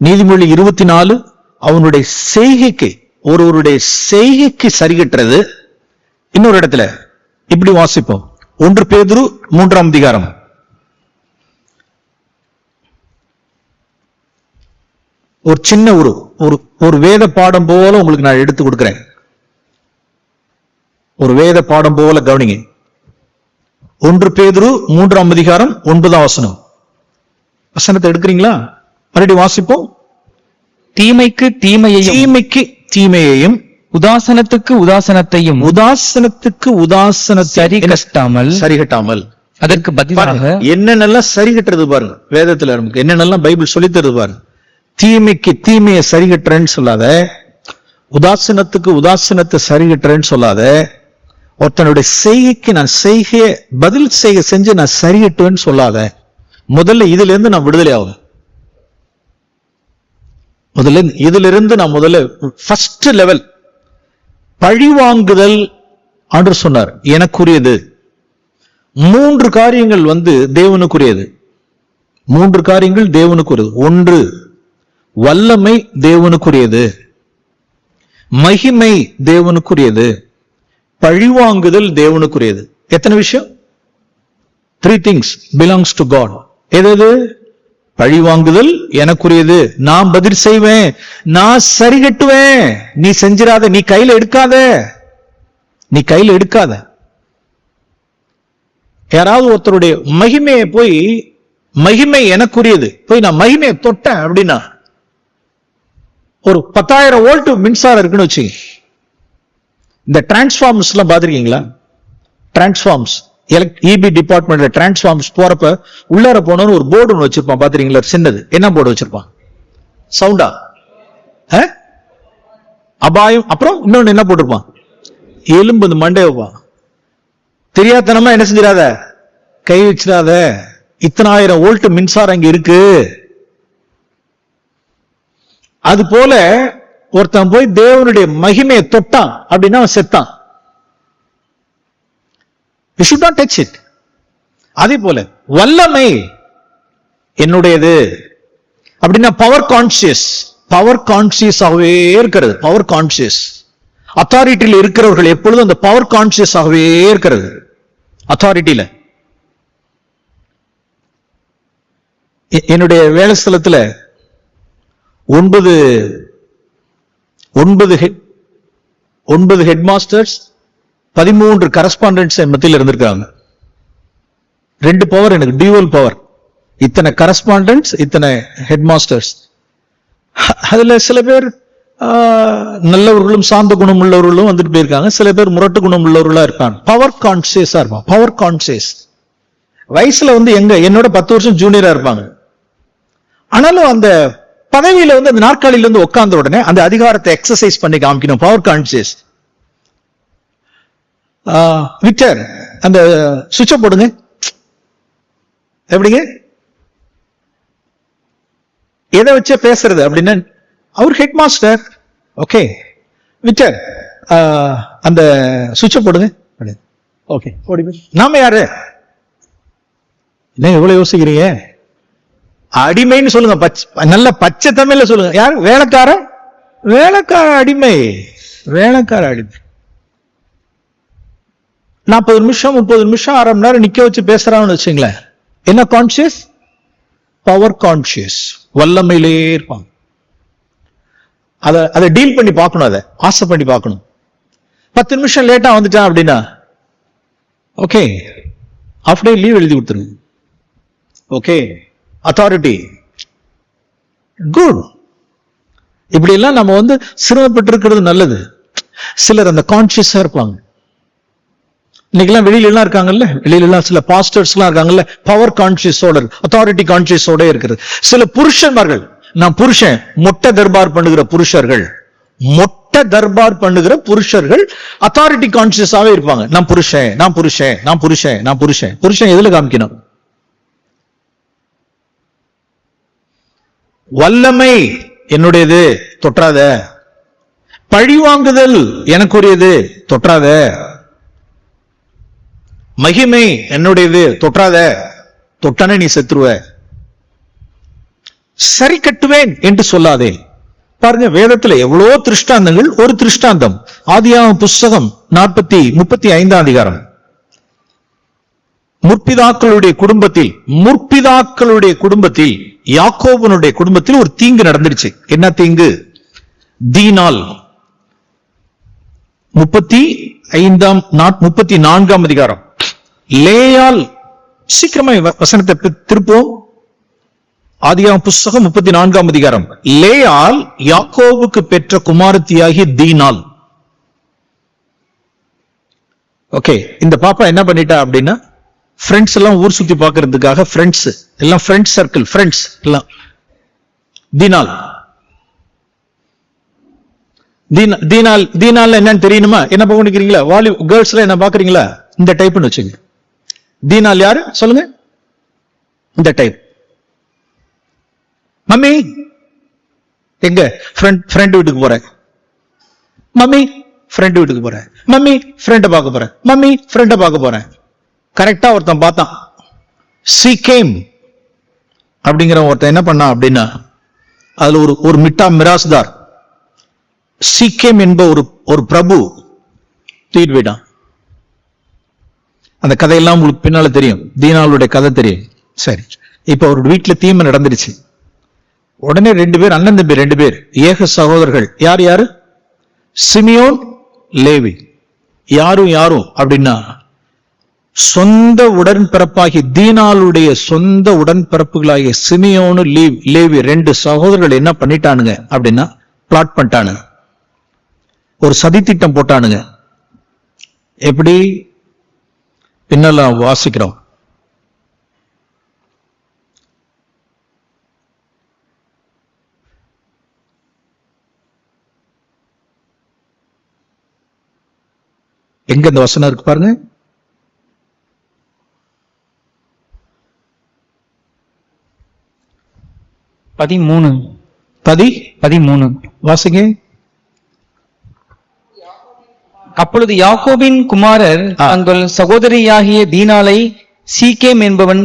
நீதிமொழி 24 அவனுடைய செய்கைக்கு, ஒருவருடைய செய்கைக்கு சரி கட்டுறது. இன்னொரு இடத்துல இப்படி வாசிப்போம், 1 பேதுரு 3ஆம் அதிகாரம். ஒரு சின்ன ஒரு வேத பாடம் போல உங்களுக்கு நான் எடுத்து கொடுக்கிறேன். ஒரு வேத பாடம் போல கவனிங்க. 1 பேதுரு 3ஆம் அதிகாரம் 9ஆம் வசனம். வசனத்தை எடுக்கிறீங்களா? மறுபடியும் வாசிப்போம். தீமைக்கு தீமையையும், தீமைக்கு தீமையையும், உதாசனத்துக்கு உதாசனத்தையும், உதாசனத்துக்கு சரி கட்டாமல், சரி கட்டாமல். அதற்கு பதிலாக என்னென்னலாம் சரி கட்டுறது பாருங்க. வேதத்துல நமக்கு என்னென்னலாம் பைபிள் சொல்லி தருது பாருங்க. தீமைக்கு தீமையை சரி கட்டுறேன்னு சொல்லாத, உதாசனத்துக்கு உதாசனத்தை சரி கட்டுறேன்னு சொல்லாத. ஒருத்தனுடைய செய்கைக்கு நான் செய்கைய பதில் செய்கை செஞ்சு நான் சரி கட்டுவேன்னு சொல்லாத. முதல்ல இதுல இருந்து நான் விடுதலை ஆகும். முதல்ல இதுல இருந்து நான் ஃபர்ஸ்ட் லெவல் பழிவாங்குதல் ஆண்டு சொன்னார் எனக்குரியது. 3 காரியங்கள் தேவனுக்குரியது. 3 காரியங்கள் தேவனுக்குரியது. 1, வல்லமை தேவனுக்குரியது, மகிமை தேவனுக்குரியது, பழிவாங்குதல் தேவனுக்குரியது. எத்தனை விஷயம்? 3 things belongs to God. எது? பழிவாங்குதல் எனக்குரியது, நான் பதில் செய்வேன், நான் சரி கட்டுவேன். நீ செஞ்சிராத, நீ கையில எடுக்காத, நீ கையில எடுக்காத. யாராவது ஒருத்தருடைய மகிமையை போய், மகிமை எனக்குரியது போய் நான் மகிமையை தொட்டேன் அப்படின்னா, ஒரு 10,000 வோல்ட் மின்சாரம் இருக்குன்னு வச்சு, இந்த டிரான்ஸ்ஃபார்மர்ஸ் எல்லாம் பாத்திருக்கீங்களா? டிரான்ஸ்ஃபார்மர்ஸ், இபி டிபார்ட்மெண்ட்ல டிரான்ஸ்ஃபார்மர்ஸ் போறப்ப உள்ளார போனோன்னு ஒரு போர்டு ஒன்று வச்சிருப்பான், பாத்திருக்கீங்களா? சின்னது. என்ன போர்டு வச்சிருப்பான்? சவுண்டா? அபாயம். அப்புறம் இன்னொன்னு என்ன போட்டிருப்பான்? எலும்பு மண்டே வைப்பான். தெரியாதனமா என்ன செஞ்சிடாத, கை வச்சிடாத, இத்தனை 1000 வோல்ட் மின்சாரம் இங்க இருக்கு. அது போல ஒருத்தன் போய் தேவனுடைய மகிமையை தொட்டான் அப்படின்னா அவன் செத்தான். You should not touch it. அதே போல வல்லமை என்னுடையது அப்படின்னா பவர் கான்சியஸ், பவர் கான்சியஸ் ஆகவே இருக்கிறது. பவர் கான்சியஸ், அத்தாரிட்டியில் இருக்கிறவர்கள் எப்பொழுதும் அந்த பவர் கான்சியஸ் ஆகவே இருக்கிறது. அத்தாரிட்டியில என்னுடைய வேலை ஸ்தலத்துல 9 ஹெட் மாஸ்டர்ஸ், 13 கரஸ்பாண்டன்ட்ஸ் என் மத்தியில் இருந்திருக்காங்க. 2 பவர் எனக்கு, டியூவல் பவர். இத்தனை கரஸ்பாண்டன்ட்ஸ், இத்தனை ஹெட் மாஸ்டர்ஸ். அதுல சில பேர் நல்லவர்களும் சாந்த குணம் உள்ளவர்களும் வந்துட்டு போயிருக்காங்க. சில பேர் முரட்டு குணம் உள்ளவர்களா இருப்பாங்க. பவர் கான்சியஸா இருப்பாங்க. Power conscious. வயசுல என்னோட 10 வருஷம் ஜூனியரா இருப்பாங்க. ஆனாலும் அந்த பதவியில அந்த நாற்காலியில உட்கார்ந்த உடனே அந்த அதிகாரத்தை எக்ஸசைஸ் பண்ணி காமிக்கணும். Power conscious. விக்டர், அந்த சுவிட்ச போடுங்க. எப்படிங்க? எதை வச்ச பேசுறது அப்படின்னா, அவர் ஹெட் மாஸ்டர். ஓகே விக்டர், அந்த சுவிட்ச போடுங்க. ஓகே, நாம யாரு? என்ன எவ்வளவு யோசிக்கிறீங்க? அடிமைன்னு சொல்லுங்க, நல்ல பச்சை தமிழ்ல சொல்லுங்க. யாரு? வேலைக்கார, வேலைக்கார அடிமை, வேலைக்கார அடிமை. 40 நிமிஷம் 30 நிமிஷம் 1/2 மணி நேரம் நிக்க வச்சு பேசுறான்னு வச்சுங்களேன். என்ன கான்சியஸ்? Power conscious. வல்லமையிலே இருப்பாங்க. அதை டீல் பண்ணி பார்க்கணும், அதை ஆசை பண்ணி பார்க்கணும். 10 நிமிஷம் லேட்டா வந்துட்டான் அப்படின்னா, ஓகே ஹாஃப் டே லீவ் எழுதி கொடுத்துருங்க. Okay, authority good. இப்படி எல்லாம் நம்ம வந்து சிரமப்பட்டு இருக்கிறது நல்லது. சிலர் அந்த கான்சியஸா இருப்பாங்க. இன்னைக்கெல்லாம் வெளியில எல்லாம் இருக்காங்கல்ல, வெளியில எல்லாம் சில பாஸ்டர்ஸ் எல்லாம் இருக்காங்கல்ல, பவர் கான்சியஸோட, அத்தாரிட்டி கான்சியஸோட இருக்கிறது. சில புருஷன்மார்கள், நான் புருஷன், மொட்டை தர்பார் பண்ணுகிற புருஷர்கள், மொட்டை தர்பார் பண்ணுகிற புருஷர்கள் அத்தாரிட்டி கான்சியஸாவே இருப்பாங்க. நான் புருஷன், நான் புருஷன், நான் புருஷன், நான் புருஷன். புருஷன் எதுல காமிக்கணும்? வல்லமை என்னுடையது, தொற்றாத. பழிவாங்குதல் எனக்குரியது, தொற்றாத. மகிமை என்னுடையது, தொற்றாத. தொட்டானே நீ செத்துருவ. சரி கட்டுவேன் என்று சொல்லாதே. பாருங்க, வேதத்துல எவ்வளவு திருஷ்டாந்தங்கள். ஒரு திருஷ்டாந்தம் ஆதியாகமம் புஸ்தகம் 35 அதிகாரம். முற்பிதாக்களுடைய குடும்பத்தில் யாக்கோபனுடைய குடும்பத்தில் ஒரு தீங்கு நடந்துருச்சு. என்ன தீங்கு? தீனால். 34 அதிகாரம். லேயால், சீக்கிரமா வசனத்தை திருப்போம். ஆதியாகமம் புஸ்தகம் 34 அதிகாரம். லேயால் யாக்கோபுக்கு பெற்ற குமாரத்தியாகிய தீனால். ஓகே, இந்த பாப்பா என்ன பண்ணிட்டா அப்படின்னா, ஃப்ரெண்ட்ஸ் எல்லாம் ஊர் சுத்தி பார்க்கறதுக்காக, ஃப்ரெண்ட்ஸ் எல்லாம், ஃப்ரெண்ட் சர்க்கிள், ஃப்ரெண்ட்ஸ் எல்லாம் தீனால். தீனால் என்னன்னு தெரியணுமா? என்ன பண்ணிக்கிறீங்களா? வாலி கேர்ள்ஸ் எல்லாம் என்ன பாக்குறீங்களா? இந்த டைப்னு வச்சுங்க. தீனால் யாரு சொல்லுங்க? இந்த டைப். மம்மி எங்க? ஃப்ரெண்ட் வீட்டுக்கு போறேன். மம்மி ஃப்ரெண்ட் வீட்டுக்கு போறேன். மம்மி ஃப்ரெண்ட பார்க்க போறேன். மம்மி ஃப்ரெண்ட பார்க்க போறேன். கரெக்டா ஒருத்தன் பார்த்தான். சீகேம் அப்படிங்கிற ஒருத்தன் என்ன பண்ணான் அப்படின்னா, அதுல ஒரு மிராஸ்தார், சீகேம் என்ப ஒரு பிரபு தூக்கிட்டு போயிட்டான். அந்த கதையெல்லாம் உங்களுக்கு பின்னால தெரியும். தீனாளுடைய கதை தெரியும். சரி, இப்ப ஒரு வீட்டுல தீமை நடந்துருச்சு. உடனே 2 பேர், அண்ணன் தம்பி 2 பேர், ஏக சகோதரர்கள். யாரு? சிமியோன், லேவி. யாரும் அப்படின்னா, சொந்த உடன்பிறப்பாகி தீனாளுடைய சொந்த உடன்பிறப்புகளாகிய சிமியோனு, லேவி 2 சகோதரர்கள் என்ன பண்ணிட்டானுங்க அப்படின்னா, பிளாட் பண்ணிட்டானுங்க. ஒரு சதி திட்டம் போட்டானுங்க. எப்படி? பின்னால வாசிக்கிறோம். எங்க இந்த வசனம் இருக்கு பாருங்க. 13 வாசிங்க. அப்பொழுது யாக்கோபின் குமாரர் தங்கள் சகோதரியாகிய தீனாலை சீகேம் என்பவன்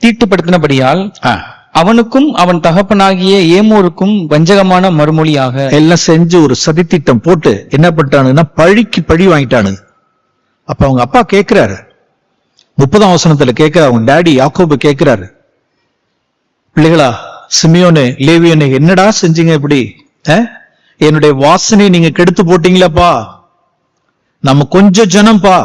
தீட்டுப்படுத்தினபடியால் அவனுக்கும் அவன் தகப்பனாகிய ஏமோருக்கும் வஞ்சகமான மறுமொழியாக எல்லாம் செஞ்சு ஒரு சதித்திட்டம் போட்டு என்ன பண்ணிட்டானுன்னா, பழிக்கு பழி வாங்கிட்டானு. அப்ப அவங்க அப்பா கேட்கிறாரு, 30ஆம் வசனத்துல கேட்கிற அவங்க டாடி யாக்கோபு கேட்கிறாரு, பிள்ளைகளா, சிமியோனே, லேவியனே, என்னடா செஞ்சீங்க இப்படி? என்னுடைய வாசனை நீங்க கெடுத்து போட்டீங்களாப்பா. நம்ம கொஞ்சம் ஜனம்பா,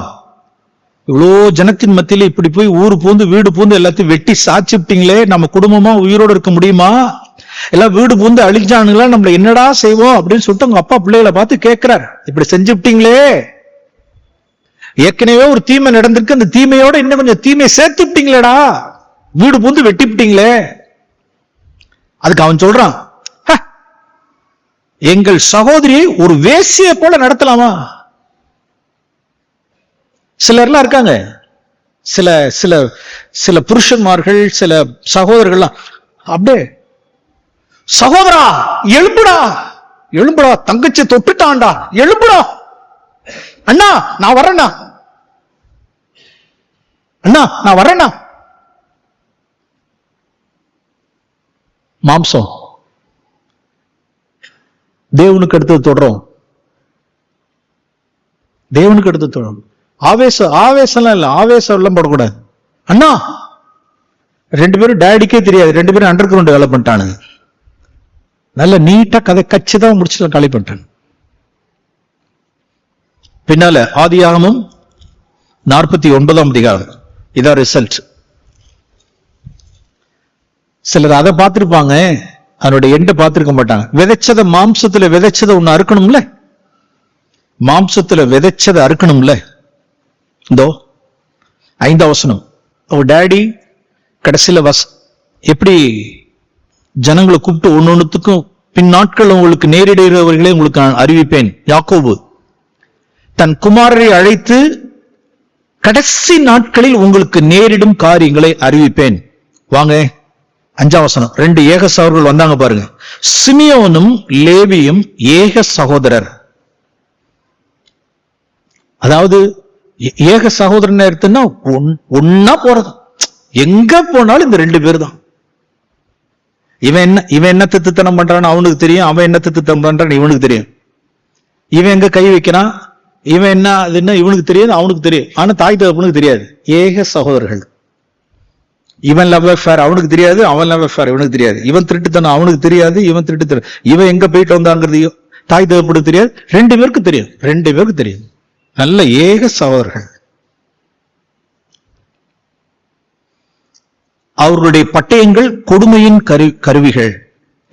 இவ்வளோ ஜனத்தின் மத்தியில இப்படி போய் ஊரு பூந்து வீடு பூந்து எல்லாத்தையும் வெட்டி சாச்சிட்டீங்களே, நம்ம குடும்பமா உயிரோடு இருக்க முடியுமா? எல்லாம் வீடு பூந்து அழிஞ்சானுங்களா, நம்மள என்னடா செய்வோம் அப்படின்னு சொல்லிட்டு உங்க அப்பா பிள்ளைகளை பார்த்து கேட்கிறார். இப்படி செஞ்சு விட்டீங்களே, ஏற்கனவே ஒரு தீமை நடந்திருக்கு, அந்த தீமையோட இன்னும் கொஞ்சம் தீமையை சேர்த்து விட்டீங்களேடா, வீடு பூந்து வெட்டி விட்டீங்களே. அதுக்கு அவன் சொல்றான், எங்கள் சகோதரியை ஒரு வேசியை போல நடத்தலாமா? சிலர்லாம் இருக்காங்க, சில சில சில புருஷன்மார்கள், சில சகோதரர்கள்லாம் அப்படியே, சகோதரா எழும்புடா, எழும்புடா, தங்கச்சி தொட்டுட்டான்டா, எழும்புடா, அண்ணா நான் வரேண்ணா, அண்ணா நான் வரேண்ணா. மாம்சம் தேவனுக்கு அடுத்தது தொடரும், தேவனுக்கு அடுத்து தொடரும். ஆவேசம்லாம் இல்ல, ஆவேசம் எல்லாம் போடக்கூடாது. அண்ணா 2 பேரும் டேடிக்கே தெரியாது, 2 பேரும் அண்டர் கிரவுண்ட் வேலை பண்ணிட்டானுங்க. நல்ல நீட்டா கதை கச்சிதான் முடிச்சு காலி பண்ணிட்டாங்க. பின்னால ஆதியாகமம் 49ஆம் அதிகாரம். இதான் ரிசல்ட். சிலர் அதை பார்த்திருப்பாங்க, அதனுடைய எண்டை பார்த்திருக்க மாட்டாங்க. விதைச்சத மாம்சத்துல விதைச்சதை ஒண்ணு அறுக்கணும்ல, மாம்சத்துல விதைச்சதை அறுக்கணும்ல. இதோ 5ஆம் வசனம், அவர் டாடி கடைசியில எப்படி ஜனங்களை கூப்பிட்டு ஒன்னொன்னுத்துக்கும் பின் நாட்கள் உங்களுக்கு நேரிடுகிறவர்களே உங்களுக்கு நான் அறிவிப்பேன். யாக்கோபு தன் குமாரரை அழைத்து கடைசி நாட்களில் உங்களுக்கு நேரிடும் காரியங்களை அறிவிப்பேன். வாங்க 5ஆம் வசனம், 2 ஏக சகோதரர்கள் வந்தாங்க பாருங்க. சிமியோனும் லேவியும் ஏக சகோதரர். அதாவது ஏக சகோதரன் எடுத்துன்னா ஒன்னா போறது, எங்க போனாலும் இந்த 2 பேர் தான். இவன் என்ன தித்துத்தனம் பண்றான்னு அவனுக்கு தெரியும், அவன் என்ன தித்துத்தனம் பண்றான்னு இவனுக்கு தெரியும். இவன் எங்க கை வைக்கிறான், இவன் என்ன அதுன்னா இவனுக்கு தெரியாது, அவனுக்கு தெரியும். ஆனா தாய் தகப்பனுக்கு தெரியாது. ஏக சகோதரர்கள். இவன் லவ் அஃபேர் அவனுக்கு தெரியாது, அவன் லவ் அஃபேர் இவனுக்கு தெரியாது. இவன் திருட்டுத்தனம் அவனுக்கு தெரியாது, இவன் திருட்டுத்தனம். இவன் எங்க போயிட்டு வந்தாங்கிறது தாய் தகப்பனுக்கு தெரியாது. 2 பேருக்கு தெரியும், 2 பேருக்கு தெரியும். நல்ல ஏக சகோதரர்கள். அவர்களுடைய பட்டயங்கள் கொடுமையின் கருவிகள்.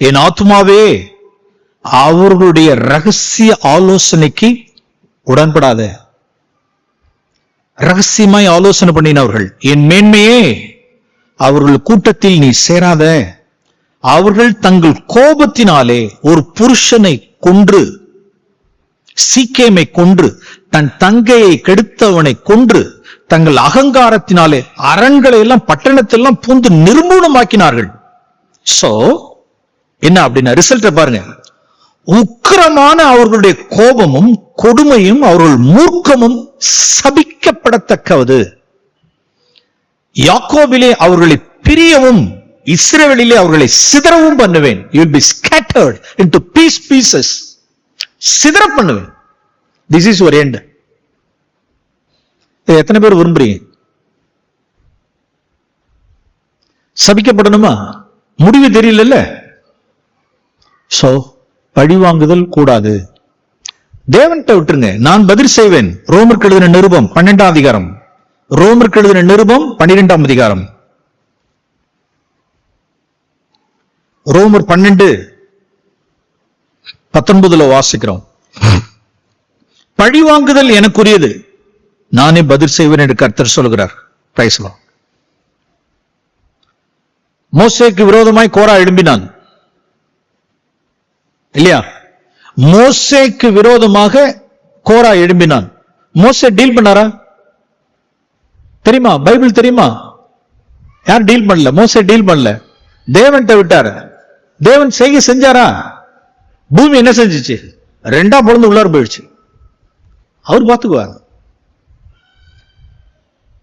என் ஆத்துமாவே அவர்களுடைய ரகசிய ஆலோசனைக்கு உடன்படாத. ரகசியமாய் ஆலோசனை பண்ணினவர்கள். என் மேன்மையே அவர்கள் கூட்டத்தில் நீ சேராத. அவர்கள் தங்கள் கோபத்தினாலே ஒரு புருஷனை கொன்று, சீக்கேமை கொன்று, தன் தங்கையை கெடுத்தவனை கொன்று, தங்கள் அகங்காரத்தினாலே அரண்களை எல்லாம் பட்டணத்தெல்லாம் பூந்து நிர்மூலமாக்கினார்கள். சோ என்ன அப்படின்னா ரிசல்ட் பாருங்க. உக்கிரமான அவர்களுடைய கோபமும் கொடுமையும் அவர்கள் மூர்க்கமும் சபிக்கப்படத்தக்கது. யாக்கோபிலே அவர்களை பிரியவும் இஸ்ரவேலிலே அவர்களை சிதறவும் பண்ணுவேன். You will be scattered into pieces. சிதற பண்ணுவேன். This is your end. எத்தனை பேர் விரும்புறீங்க? சபிக்கப்படணுமா? முடிவு தெரியல. சோ பழிவாங்குதல் கூடாது. தேவன்கிட்ட விட்டுருங்க, நான் பதில் செய்வேன். ரோமருக்கு எழுதின நிருபம் 12ஆம் அதிகாரம். ரோமருக்கு எழுதின நிருபம் 12ஆம் அதிகாரம். ரோமர் 12:19 வாசிக்கிறோம். பழிவாங்குதல் எனக்குரியது, நானே பதில் செய்வேன் என்று கர்த்தர் சொல்கிறார். Price the Lord. மோசேக்கு விரோதமாய் கோரா எழும்பினான் இல்லையா? மோசேக்கு விரோதமாக கோரா எழும்பினான். மோசே டீல் பண்ணாரா? தெரியுமா? பைபிள் தெரியுமா? யார் டீல் பண்ணல? மோசே டீல் பண்ணல, தேவன்கிட்ட விட்டாரு. தேவன் செய்ய செஞ்சாரா? பூமி என்ன செஞ்சிச்சு? 2ஆ பொழுது உள்ளார போயிடுச்சு. அவர் பார்த்துக்குவார்.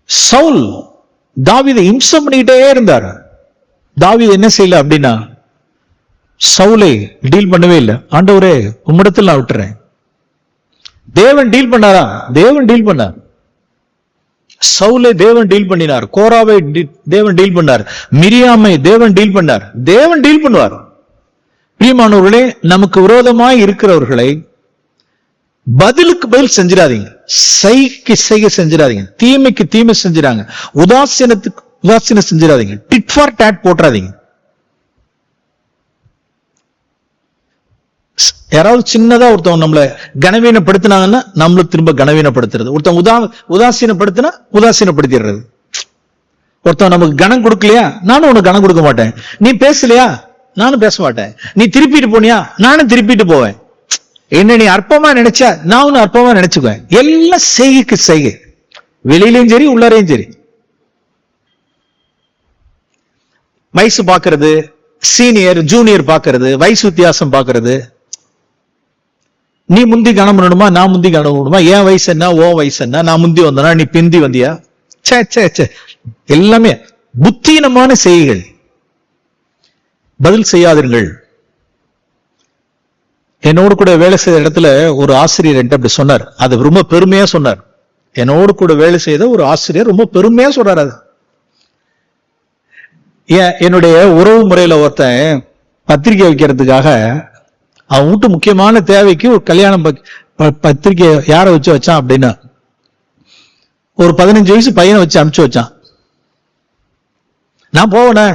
சவுல் தாவீதை இம்சம் பண்ணிக்கிட்டே இருந்தார். தாவீது என்ன செய்யல அப்படின்னா சவுலை டீல் பண்ணவே இல்லை. ஆண்டவரே உம்மிடத்தில் நான் விட்டுறேன். தேவன் டீல் பண்ணாரா? தேவன் டீல் பண்ணார். சவுலை தேவன் டீல் பண்ணினார். கோராவை தேவன் டீல் பண்ணார். மிரியாமை தேவன் டீல் பண்ணார். தேவன் டீல் பண்ணுவார். பிரியமானவர்களே, நமக்கு விரோதமாய் இருக்கிறவர்களை பதிலுக்கு பதில் செஞ்சிடாதீங்க, செய்க்கு செய்ய செஞ்சிடாதீங்க, தீமைக்கு தீமை செஞ்சிடாங்க, உதாசீனத்துக்கு உதாசீனம் செஞ்சிடாதீங்க, டிட் ஃபார் டேட் போட்டுறாதீங்க. யாராவது சின்னதா ஒருத்தவங்க நம்மளை கனவீனப்படுத்தினாங்கன்னா நம்மள திரும்ப கனவீனப்படுத்துறது. ஒருத்தவங்க உதாசீனப்படுத்தினா உதாசீனப்படுத்திடுறது. ஒருத்தவங்க நமக்கு கனம் கொடுக்கலையா, நானும் உனக்கு கனம் கொடுக்க மாட்டேன். நீ பேசலையா, நானும் பேச மாட்டேன். நீ திருப்பிட்டு போனியா, நானும் திருப்பிட்டு போவேன். என்ன நீ அற்பமா நினைச்சா நான் ஒன்னு அற்பமா நினைச்சுக்குவேன். எல்லாம் செய்கைக்கு செய்கை, வெளியிலையும் சரி உள்ளாரையும் சரி. வயசு பாக்குறது, சீனியர் ஜூனியர் பாக்குறது, வயசு வித்தியாசம் பாக்குறது. நீ முந்தி கணம் பண்ணணுமா, நான் முந்தி கணம் பண்ணணுமா, என் வயசு என்ன, ஓ வயசு என்ன, நான் முந்தி வந்தனா நீ பிந்தி வந்தியா, சே சே சே, எல்லாமே புத்தீனமான செய்கைகள். பதில் செய்யாதீர்கள். என்னோடு கூட வேலை செய்த இடத்துல ஒரு ஆசிரியர் என்கிட்ட அப்படி சொன்னார். அது ரொம்ப பெருமையா சொன்னார். என்னோடு கூட வேலை செய்த ஒரு ஆசிரியர் ரொம்ப பெருமையா சொல்றாரு. அது என்னுடைய உறவு முறையில ஒருத்தன் பத்திரிகை வைக்கிறதுக்காக அவன் வீட்டு முக்கியமான தேவைக்கு ஒரு கல்யாணம் பத்திரிகை யாரை வச்சான் அப்படின்னா ஒரு 15 வயசு பையனை வச்சு அனுப்பிச்சு வச்சான். நான் போவேனா?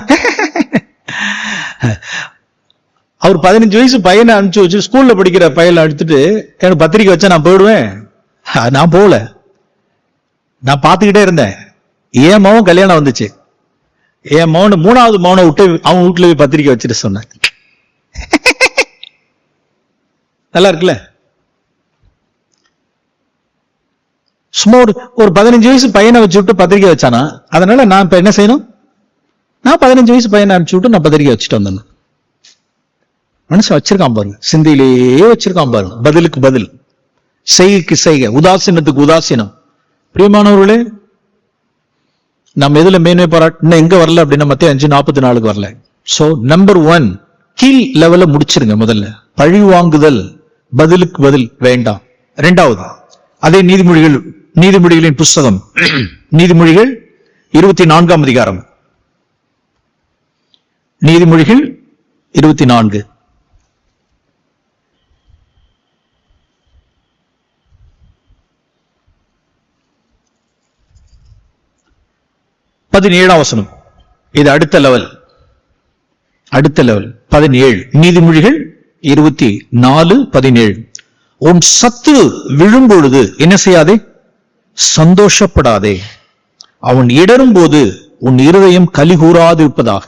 அவர் 15 வயசு பையனை அனுப்பிச்சு வச்சு ஸ்கூல்ல படிக்கிற பையனை எடுத்துட்டு எனக்கு பத்திரிக்கை வச்சா நான் போயிடுவேன்? நான் போகல. நான் பார்த்துக்கிட்டே இருந்தேன். என் மகன் கல்யாணம் வந்துச்சு. என் மகன் 3வது மகனை விட்டு அவன் வீட்டுல போய் பத்திரிக்கை வச்சுட்டு சொன்னேன். நல்லா இருக்குல்ல? சும்மா ஒரு 15 வயசு பையனை வச்சு விட்டு பத்திரிக்கை வச்சானா, அதனால நான் இப்ப என்ன செய்யணும்? நான் 15 வயசு பையனை அனுப்பிச்சு விட்டு நான் பத்திரிக்கை வச்சுட்டு வந்தேன். மனுஷன் வச்சிருக்கான் பாருங்க, சிந்தையிலேயே வச்சிருக்கான் பாருங்க. பதிலுக்கு பதில், செய்கைக்கு செய்கை, உதாசீனத்துக்கு உதாசீனம். பிரியமானவர்களே, நம்ம எதுல மேன்மை பாராட்டு இன்னும் எங்க வரல அப்படின்னா மத்திய 5:44 வரல. சோ நம்பர் 1, கீழ் லெவல்ல முடிச்சிருங்க. முதல்ல பழி வாங்குதல், பதிலுக்கு பதில் வேண்டாம். 2வது, அதே நீதிமொழிகளின் புஸ்தகம், நீதிமொழிகள் 24ஆம் அதிகாரம், நீதிமொழிகள் 24. வசனம். இது அடுத்த லெவல். 17. நீதிமொழிகள் 24:17. உன் சத்துரு விழும்பொழுது என்ன செய்யாதே? சந்தோஷப்படாதே. அவன் இடரும் போது உன் இருதயம் கலிகூறாது இருப்பதாக.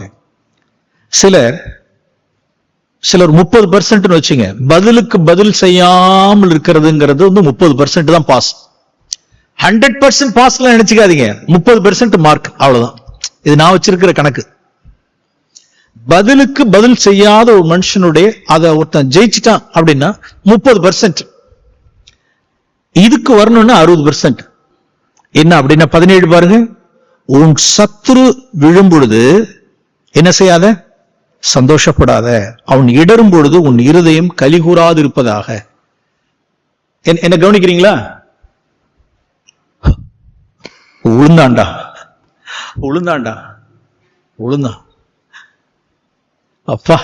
சிலர் 30% வச்சுங்க, பதிலுக்கு பதில் செய்யாமல் இருக்கிறதுங்கிறது 30% தான் பாஸ். 100% பாஸ்ல நினைச்சுக்காதீங்க. 30% மார்க், அவ்வளவுதான். இது நான் வச்சிருக்கிற கணக்கு. பதிலுக்கு பதில் செய்யாத ஒரு மனுஷனுடைய அதை ஒருத்தன் ஜெயிச்சுட்டான் அப்படின்னா 30%. இதுக்கு வரணும்னா 60%. என்ன அப்படின்னா 17 பாருங்க. உன் சத்துரு விழும்பொழுது என்ன செய்யாத? சந்தோஷப்படாத. அவன் இடரும் பொழுது உன் இருதயம் கலிகூறாது இருப்பதாக. என்ன கவனிக்கிறீங்களா? உளுந்தாண்டா அப்பா,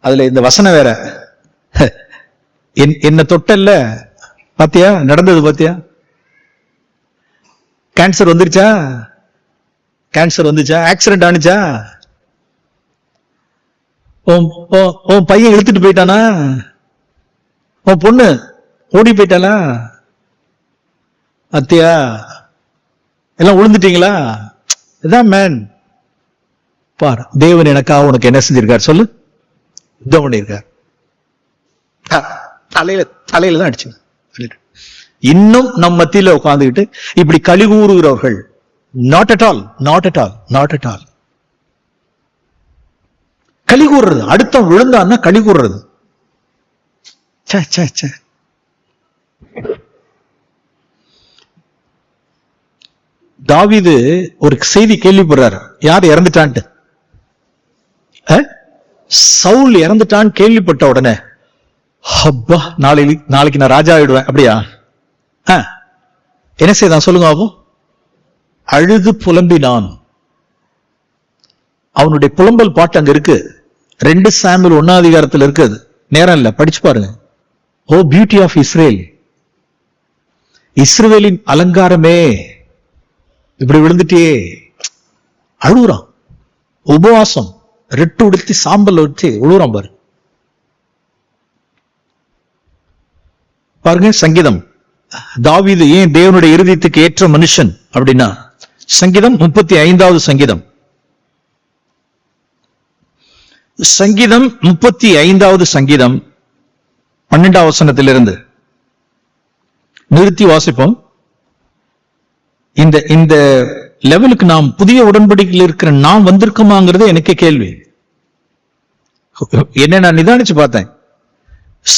அதுல இந்த வசனம் வேற. என்ன தொட்டல்ல, பாத்தியா நடந்தது? பாத்தியா? கேன்சர் வந்துருச்சா? ஆக்சிடென்ட் ஆனிச்சா? உன் பையன் இழுத்துட்டு போயிட்டானா? உன் பொண்ணு ஓடி போயிட்டாளா? அத்தியா எல்லாம் விழுந்துட்டீங்களா? இதான் மேன். பார், தேவன் எனக்காக உனக்கு என்ன செஞ்சிருக்கார் சொல்லு? யுத்தம் பண்ணியிருக்கார். தலையில தான் அடிச்சு. இன்னும் நம் மத்தியில உட்கார்ந்துக்கிட்டு இப்படி களி கூறுகிறவர்கள் நாட் அட் ஆல். களி கூறுறது, அடுத்த விழுந்தான்னா களி கூறுறது. தாவீது ஒரு செய்தி கேள்விப்படுறாரு, யார் இறந்துட்டான்ட்டு. சவுல் இறந்துட்டான்னு கேள்விப்பட்ட உடனே, அப்பா நாளைக்கு நான் ராஜா ஆயிடுவேன் அப்படியா? என்ன செய்தான் சொல்லுங்க பாப்போம்? அழுது புலம்பினான். அவனுடைய புலம்பல் பாட்டு அங்க இருக்கு. 2 சாமுவேல் 1ஆம் அதிகாரத்தில் இருக்குது. நேரம் இல்ல, படிச்சு பாருங்க. ஓ பியூட்டி ஆஃப் இஸ்ரேல், இஸ்ரவேலின் அலங்காரமே, இப்படி விழுந்துட்டே அழுகுறான். உபவாசம், ரெட்டு உடுத்தி சாம்பல் வச்சு உழுவுறான் பாரு. பாருங்க சங்கீதம். தாவீது ஏன் தேவனுடைய இருதயத்துக்கு ஏற்ற மனுஷன் அப்படின்னா, சங்கீதம் 35வது சங்கீதம். சங்கீதம் 35வது சங்கீதம் 12ஆம் வசனத்திலிருந்து நிறுத்தி வாசிப்போம். இந்த லெவலுக்கு நாம் புதிய உடன்படிக்கையில் இருக்கிற நாம் வந்திருக்கோமாங்கிறது எனக்கு கேள்வி. என்ன நான் நிதானிச்சு பார்த்தேன்.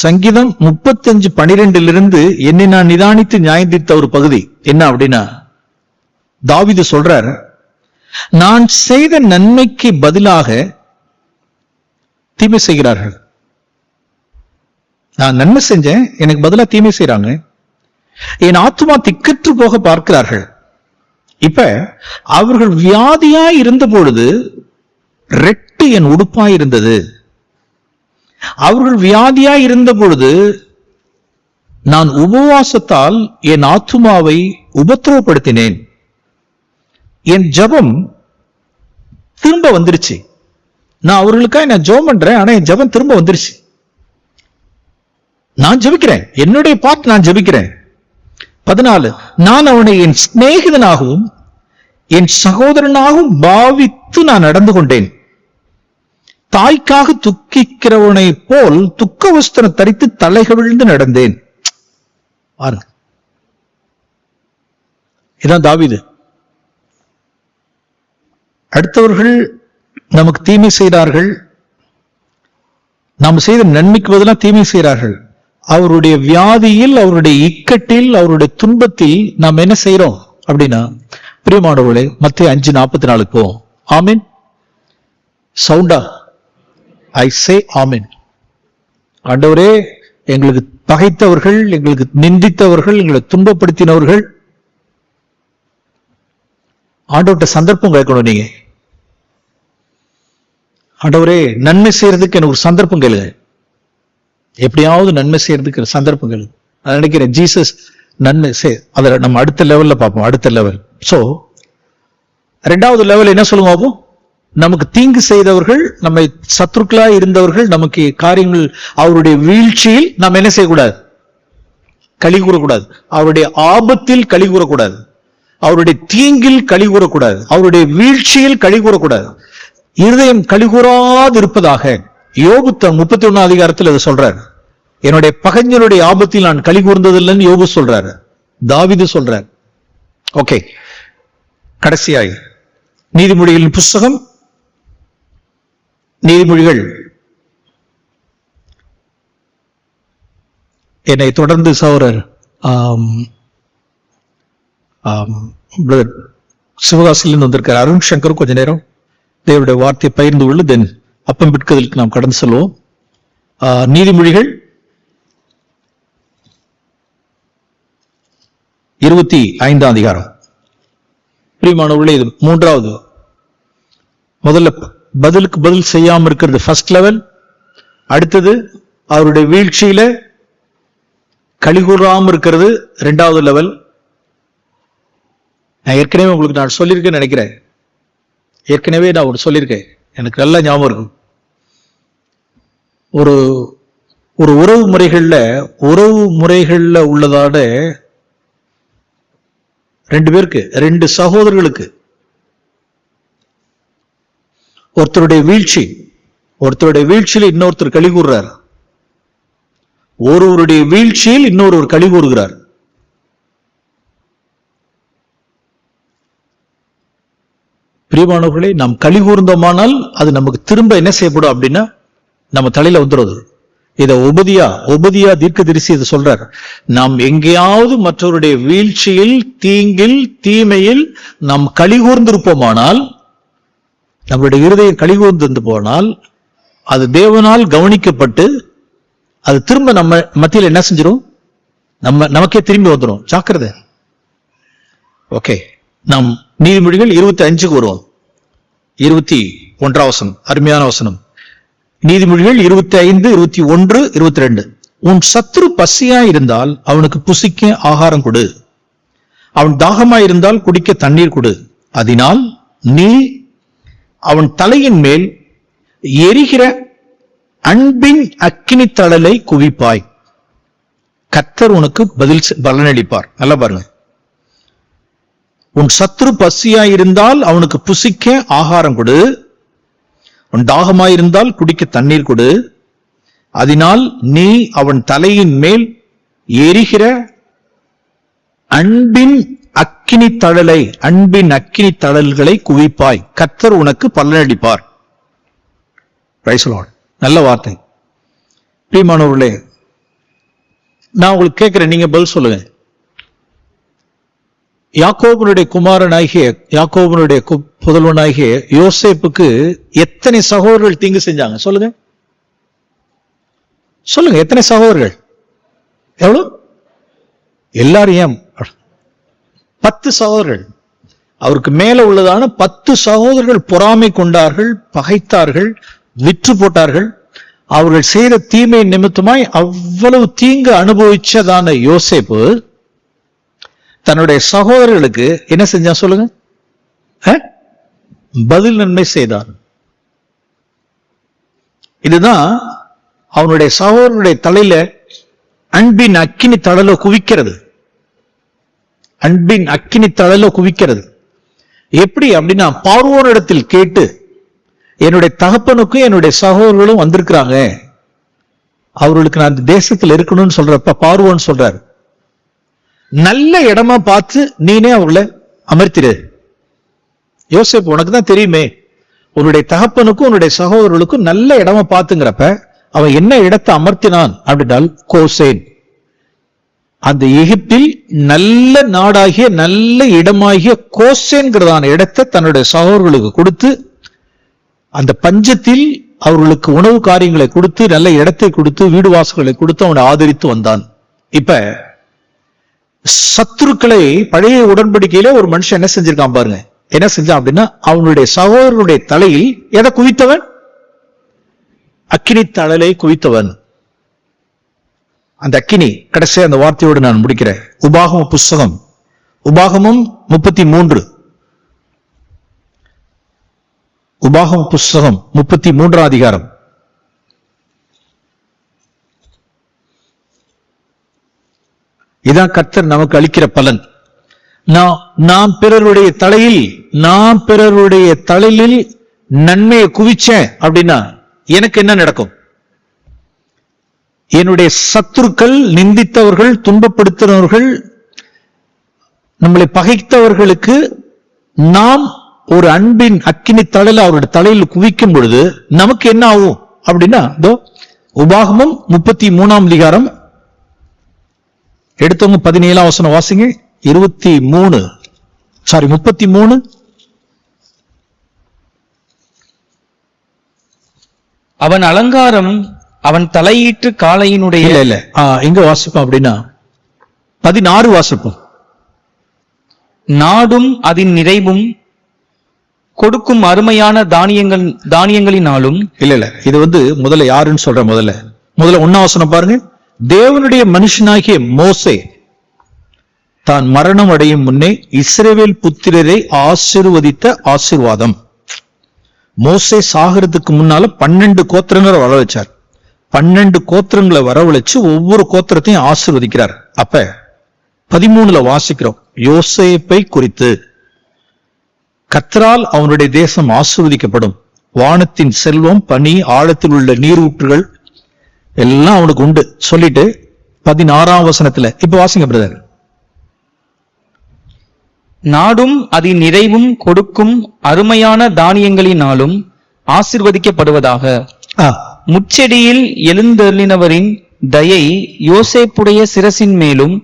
சங்கீதம் 35:12 என்னை நான் நிதானித்து நியாயந்தீர்த்த ஒரு பகுதி என்ன அப்படின்னா, தாவீது சொல்றார், நான் செய்த நன்மைக்கு பதிலாக தீமை செய்கிறார்கள். நான் நன்மை செஞ்சேன், எனக்கு பதிலா தீமை செய்யறாங்க. என் ஆத்துமா திக்கற்று போக பார்க்கிறார்கள். இப்ப அவர்கள் வியாதியாய் இருந்த பொழுது ரெட்டு என் உடுப்பாய் இருந்தது. அவர்கள் வியாதியாய் இருந்த பொழுது நான் உபவாசத்தால் என் ஆத்துமாவை உபத்திரவப்படுத்தினேன். என் ஜெபம் திரும்ப வந்துருச்சு. நான் அவர்களுக்காக நான் ஜெபம் பண்றேன், ஆனா என் ஜெபம் திரும்ப வந்துருச்சு. நான் ஜெபிக்கிறேன், என்னுடைய பார்ட் நான் ஜெபிக்கிறேன். 14, நான் அவனை என் சிநேகிதனாகவும் என் சகோதரனாகவும் பாவித்து நான் நடந்து கொண்டேன். தாய்க்காக துக்கிக்கிறவனை போல் துக்க வஸ்திரம் தரித்து தலைகவிழ்ந்து நடந்தேன். பாருங்க, இதான் தாவீது. அடுத்தவர்கள் நமக்கு தீமை செய்தார்கள், நாம் செய்த நன்மைக்கு பதிலாக தீமை செய்கிறார்கள். அவருடைய வியாதியில், அவருடைய இக்கட்டில், அவருடைய துன்பத்தில் நாம் என்ன செய்யறோம் அப்படின்னா, பிரியமானவர்களே, மத்தேயு 5:44 போவோம். ஆமென். சவுண்டா ஐ சே ஆமென். ஆண்டவரே, எங்களுக்கு பகைத்தவர்கள், எங்களுக்கு நிந்தித்தவர்கள், எங்களை துன்பப்படுத்தினவர்கள், ஆண்டவர்கிட்ட சந்தர்ப்பம் கேட்கணும். நீங்க ஆண்டவரே நன்மை செய்யறதுக்கு எனக்கு ஒரு சந்தர்ப்பம் கேளுங்க, எப்படியாவது நன்மை செய்யறதுக்கு சந்தர்ப்பம் கேளுங்க. நான் நினைக்கிறேன் ஜீசஸ் நன்மை அதை நம்ம அடுத்த லெவல்ல பார்ப்போம். அடுத்த லெவல். சோ 2வது லெவல் என்ன சொல்லுங்க பார்ப்போம். நமக்கு தீங்கு செய்தவர்கள், நம்மை சத்துருக்களா இருந்தவர்கள், நமக்கு காரியங்கள், அவருடைய வீழ்ச்சியில் நாம் என்ன செய்யக்கூடாது? களி கூறக்கூடாது. அவருடைய ஆபத்தில் களி கூறக்கூடாது. அவருடைய தீங்கில் களி கூறக்கூடாது. அவருடைய வீழ்ச்சியில் களி கூறக்கூடாது. இருதயம் களி கூறாது இருப்பதாக யோபு 31 அதிகாரத்தில் அது சொல்றாரு. என்னுடைய பகைஞருடைய ஆபத்தில் நான் களி கூர்ந்ததில்லைன்னு யோபு சொல்றாரு, தாவீது சொல்றாரு. ஓகே, கடைசியாய் நீதிமொழிகளின் புஸ்தகம், நீதிமொழிகள். என்னை தொடர்ந்து சகோதரர் சிவகாசிலிருந்து வந்திருக்கார் அருண் சங்கர். கொஞ்ச நேரம் தேவனுடைய வார்த்தையை பகிர்ந்து கொள்ள, தென் அப்பம் பிற்கதற்கு நாம் கடந்து செல்வோம். நீதிமொழிகள் 25 அதிகாரம். பிரியமானவர்களே, இது 3வது. முதல்ல பதிலுக்கு பதில் செய்யாம இருக்கிறது ஃபர்ஸ்ட் லெவல். அடுத்தது அவருடைய வீழ்ச்சியில களிகூறாம இருக்கிறது 2வது லெவல். நான் ஏற்கனவே உங்களுக்கு நான் சொல்லியிருக்கேன்னு நினைக்கிறேன். ஏற்கனவே நான் ஒரு சொல்லியிருக்கேன், எனக்கு நல்லா ஞாபகம் இருக்கும். ஒரு ஒரு உறவு முறைகள்ல உள்ளதான 2 பேருக்கு, 2 சகோதரர்களுக்கு ஒருத்தருடைய வீழ்ச்சியில் இன்னொருத்தர் களி கூறுறார். ஒருவருடைய வீழ்ச்சியில் இன்னொருவர் களி கூறுகிறார். பிரியமானவர்களே, நாம் களி கூர்ந்தோமானால் அது நமக்கு திரும்ப என்ன செய்யப்படும் அப்படின்னா நம்ம தலையில வந்துடுறது. இத உபதியா தீர்க்கதரிசி இதை சொல்றார். நாம் எங்கேயாவது மற்றவருடைய வீழ்ச்சியில், தீங்கில், தீமையில் நாம் களி கூர்ந்திருப்போமானால், நம்மளுடைய இருதயம் களி கூர்ந்து போனால், அது தேவனால் கவனிக்கப்பட்டு அது திரும்ப நம்ம மத்தியில் என்ன செஞ்சிடும்? நமக்கே திரும்பி வந்துடும். ஜாக்கிரதை. ஓகே, நாம் நீதிமொழிகள் 25க்கு வருவோம். 21 வசனம், அருமையான வசனம். நீதிமொழிகள் 25, 21, 22. உன் சத்துரு பசியாய் இருந்தால் அவனுக்கு புசிக்க ஆகாரம் கொடு, அவன் தாகமாய் இருந்தால் குடிக்க தண்ணீர் கொடு. அதனால் நீ அவன் தலையின் மேல் எரிகிற அன்பின் அக்கினி தழலை குவிப்பாய், கர்த்தர் உனக்கு பலனளிப்பார். நல்லா பாருங்க. உன் சத்துரு பசியாயிருந்தால் அவனுக்கு புசிக்க ஆகாரம் கொடு, உன் தாகமாயிருந்தால் குடிக்க தண்ணீர் கொடு. அதனால் நீ அவன் தலையின் மேல் எரிகிற அன்பின் அக்கினி தழல்களை குவிப்பாய், கர்த்தர் உனக்கு பலனளிப்பார். Price the Lord. நல்ல வார்த்தை. பிரியமானவர்களே, நான் உங்களுக்கு கேட்கிறேன், நீங்க பதில் சொல்லுங்க. யாக்கோபனுடைய குமாரனாகிய, யாக்கோபனுடைய புதல்வனாகிய யோசேப்புக்கு எத்தனை சகோதரர்கள் தீங்கு செஞ்சாங்க? சொல்லுங்க சொல்லுங்க, எத்தனை சகோதரர்கள்? எவ்வளவு? எல்லாரும் ஏன்? 10 சகோதரர்கள். அவருக்கு மேல உள்ளதான 10 சகோதரர்கள் பொறாமை கொண்டார்கள், பகைத்தார்கள், விற்று போட்டார்கள். அவர்கள் செய்த தீமை நிமித்தமாய் அவ்வளவு தீங்கு அனுபவிச்சதான யோசேப்பு தன்னுடைய சகோதரர்களுக்கு என்ன செஞ்சா? சொல்லுங்க. பதில் நன்மை செய்தான். இதுதான் அவனுடைய சகோதரனுடைய தலையில அன்பின் அக்கினி தழல குவிக்கிறது. அன்பின் அக்கினி தழல குவிக்கிறது. எப்படி அப்படின்னா, பார்வோனிடத்தில் கேட்டு என்னுடைய தகப்பனுக்கும் என்னுடைய சகோதரர்களும் வந்திருக்கிறாங்க, அவர்களுக்கு நான் அந்த தேசத்தில் இருக்கணும்னு சொல்றப்ப பார்வோன்னு சொல்றாரு, நல்ல இடமா பார்த்து நீனே அவர்களை அமர்த்திரு. யோசேப்பு, உனக்கு தான் தெரியுமே, உன்னுடைய தகப்பனுக்கும் உன்னுடைய சகோதரர்களுக்கும் நல்ல இடமா பார்த்துங்கிறப்ப அவன் என்ன இடத்தை அமர்த்தினான் அப்படின்னால் கோசேன். அந்த எகிப்தில் நல்ல நாடாகிய நல்ல இடமாகிய கோசேன்கிறதான இடத்தை தன்னுடைய சகோதரர்களுக்கு கொடுத்து, அந்த பஞ்சத்தில் அவர்களுக்கு உணவு காரியங்களை கொடுத்து, நல்ல இடத்தை கொடுத்து, வீடு வாசல்களை கொடுத்து அவனை ஆதரித்து வந்தான். இப்ப சத்துருக்களை பழைய உடன்படிக்கையில ஒரு மனுஷன் என்ன செஞ்சிருக்கான் பாருங்க. என்ன செஞ்சான் அப்படின்னா, அவனுடைய சகோதரனுடைய தலையில் எதை குவித்தவன்? அக்கினி தழலை குவித்தவன். அந்த அக்கினி, கடைசி அந்த வார்த்தையோடு நான் முடிக்கிறேன். உபாகம புஸ்தகம், உபாகமம் 33, உபாகம புஸ்தகம் 33 அதிகாரம். இதான் கர்த்தர் நமக்கு அளிக்கிற பலன். நாம் பிறருடைய தலையில் நன்மையை குவிச்சேன் அப்படின்னா எனக்கு என்ன நடக்கும்? என்னுடைய சத்துருக்கள், நிந்தித்தவர்கள், துன்பப்படுத்தினவர்கள், நம்மளை பகைத்தவர்களுக்கு நாம் ஒரு அன்பின் அக்கினி தழல அவருடைய தலையில் குவிக்கும் பொழுது நமக்கு என்ன ஆகும் அப்படின்னா, உபாகமம் 33 அதிகாரம் எடுத்தவங்க 17 வசனம் வாசிங்க. 33 அவன் அலங்காரம் அவன் தலையீட்டு காளையினுடைய இல்ல எங்க வாசிப்போம் அப்படின்னா 16 வாசிப்போம். நாடும் அதன் நிறைவும் கொடுக்கும் அருமையான தானியங்களினாலும். இல்ல இது முதல்ல யாருன்னு சொல்ற, முதல்ல 1 வசனம் பாருங்க. தேவனுடைய மனுஷனாகிய மோசே தான் மரணம் அடையும் முன்னே இஸ்ரவேல் புத்திரரை ஆசீர்வதித்த ஆசீர்வாதம். மோசே சாகிறதுக்கு முன்னால 12 கோத்திரங்களை வரவழைச்சார். 12 கோத்திரங்களை வரவழைச்சு ஒவ்வொரு கோத்திரத்தையும் ஆசீர்வதிக்கிறார். அப்ப 13 வாசிக்கிறோம், யோசேப்பை குறித்து கர்த்தரால் அவனுடைய தேசம் ஆசீர்வதிக்கப்படும், வானத்தின் செல்வம், பனி, ஆழத்தில் உள்ள நீரூற்றுகள் எல்லாம் அவனுக்கு உண்டு சொல்லிட்டு 16 வசனத்துல இப்ப வாசிங்க பிரதர். நாடும் அதன் நிறைவும் கொடுக்கும் அருமையான தானியங்களினாலும் ஆசீர்வதிக்கப்படுவதாக. முச்செடியில் எழுந்தருளினவரின் தயை யோசேப்புடைய சிரசின் மேலும்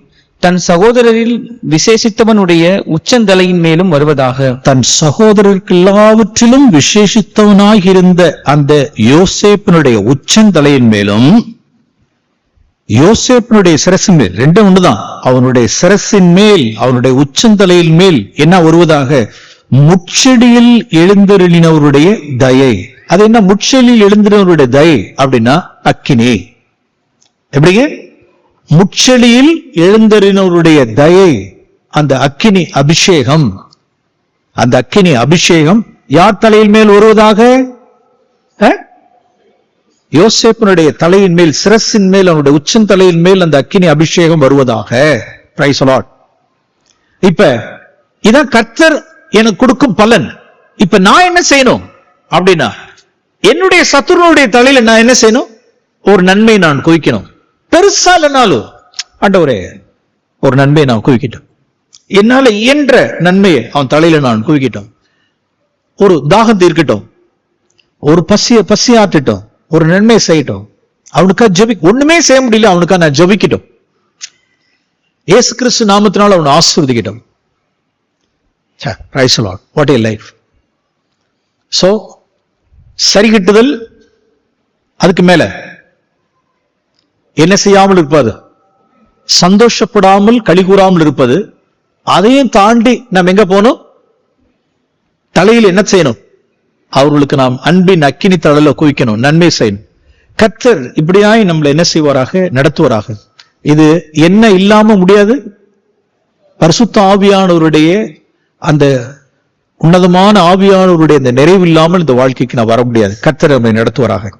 தன் சகோதரரில் விசேஷித்தவனுடைய உச்சந்தலையின் மேலும் வருவதாக. தன் சகோதரருக்கு எல்லாவற்றிலும் விசேஷித்தவனாயிருந்த அந்த யோசேப்பினுடைய உச்சந்தலையின் மேலும், யோசேப்பினுடைய சிரசின் மேல், ரெண்டும் ஒண்ணுதான், அவனுடைய சிரசின் மேல், அவனுடைய உச்சந்தலையின் மேல் என்ன வருவதாக? முச்செடியில் எழுந்தருளினவருடைய தயை. அது என்ன முச்செடியில் எழுந்தினவருடைய தயை அப்படின்னா அக்கினி. எப்படிங்க? முச்செடியில் எழுந்தறினவருடைய தயை, அந்த அக்கினி அபிஷேகம். அந்த அக்கினி அபிஷேகம் யார் தலையின் மேல் வருவதாக? யோசேப்பினுடைய தலையின் மேல், சிரசின் மேல், அவனுடைய உச்சந்தலையின் மேல் அந்த அக்கினி அபிஷேகம் வருவதாக. Price the Lord. இப்ப இதான் கர்த்தர் எனக்கு கொடுக்கும் பலன். இப்ப நான் என்ன செய்யணும் அப்படின்னா, என்னுடைய சத்துருனுடைய தலையில நான் என்ன செய்யணும்? ஒரு நன்மை நான் குவிக்கணும். பெருசா இல்லைனாலும் ஆண்டவரே ஒரு நன்மையை நான் குவிக்கிட்டோம், என்னால இயன்ற நன்மையை அவன் தலையில நான் குவிக்கிட்டோம். ஒரு தாகம் தீர்க்கட்டும், ஒரு பசியாற்றட்டும், ஒரு நன்மை செய்யட்டும். அவனுக்கா ஒண்ணுமே செய்ய முடியல, அவனுக்கா நான் ஜெபிக்கட்டும். இயேசு கிறிஸ்து நாமத்தினால் அவனை ஆசீர்வதிக்கட்டும். Praise the lord. What a life. So சரிகட்டுதல், அதுக்கு மேல என்ன செய்யாமல் இருப்பது? சந்தோஷப்படாமல் களி கூறாமல் இருப்பது. அதையும் தாண்டி நாம் எங்க போனோம்? தலையில் என்ன செய்யணும்? அவர்களுக்கு நாம் அன்பின் அக்கினி தழல குவிக்கணும், நன்மை செய்யணும். கர்த்தர் இப்படியாய் நம்மளை என்ன செய்வாராக? நடத்துவாராக. இது என்ன இல்லாம முடியாது? பரிசுத்த ஆவியானவருடைய அந்த உன்னதமான ஆவியானவருடைய இந்த நிறைவு இல்லாமல் இந்த வாழ்க்கைக்கு நான் வர முடியாது. கர்த்தர் நம்மை நடத்துவாராக.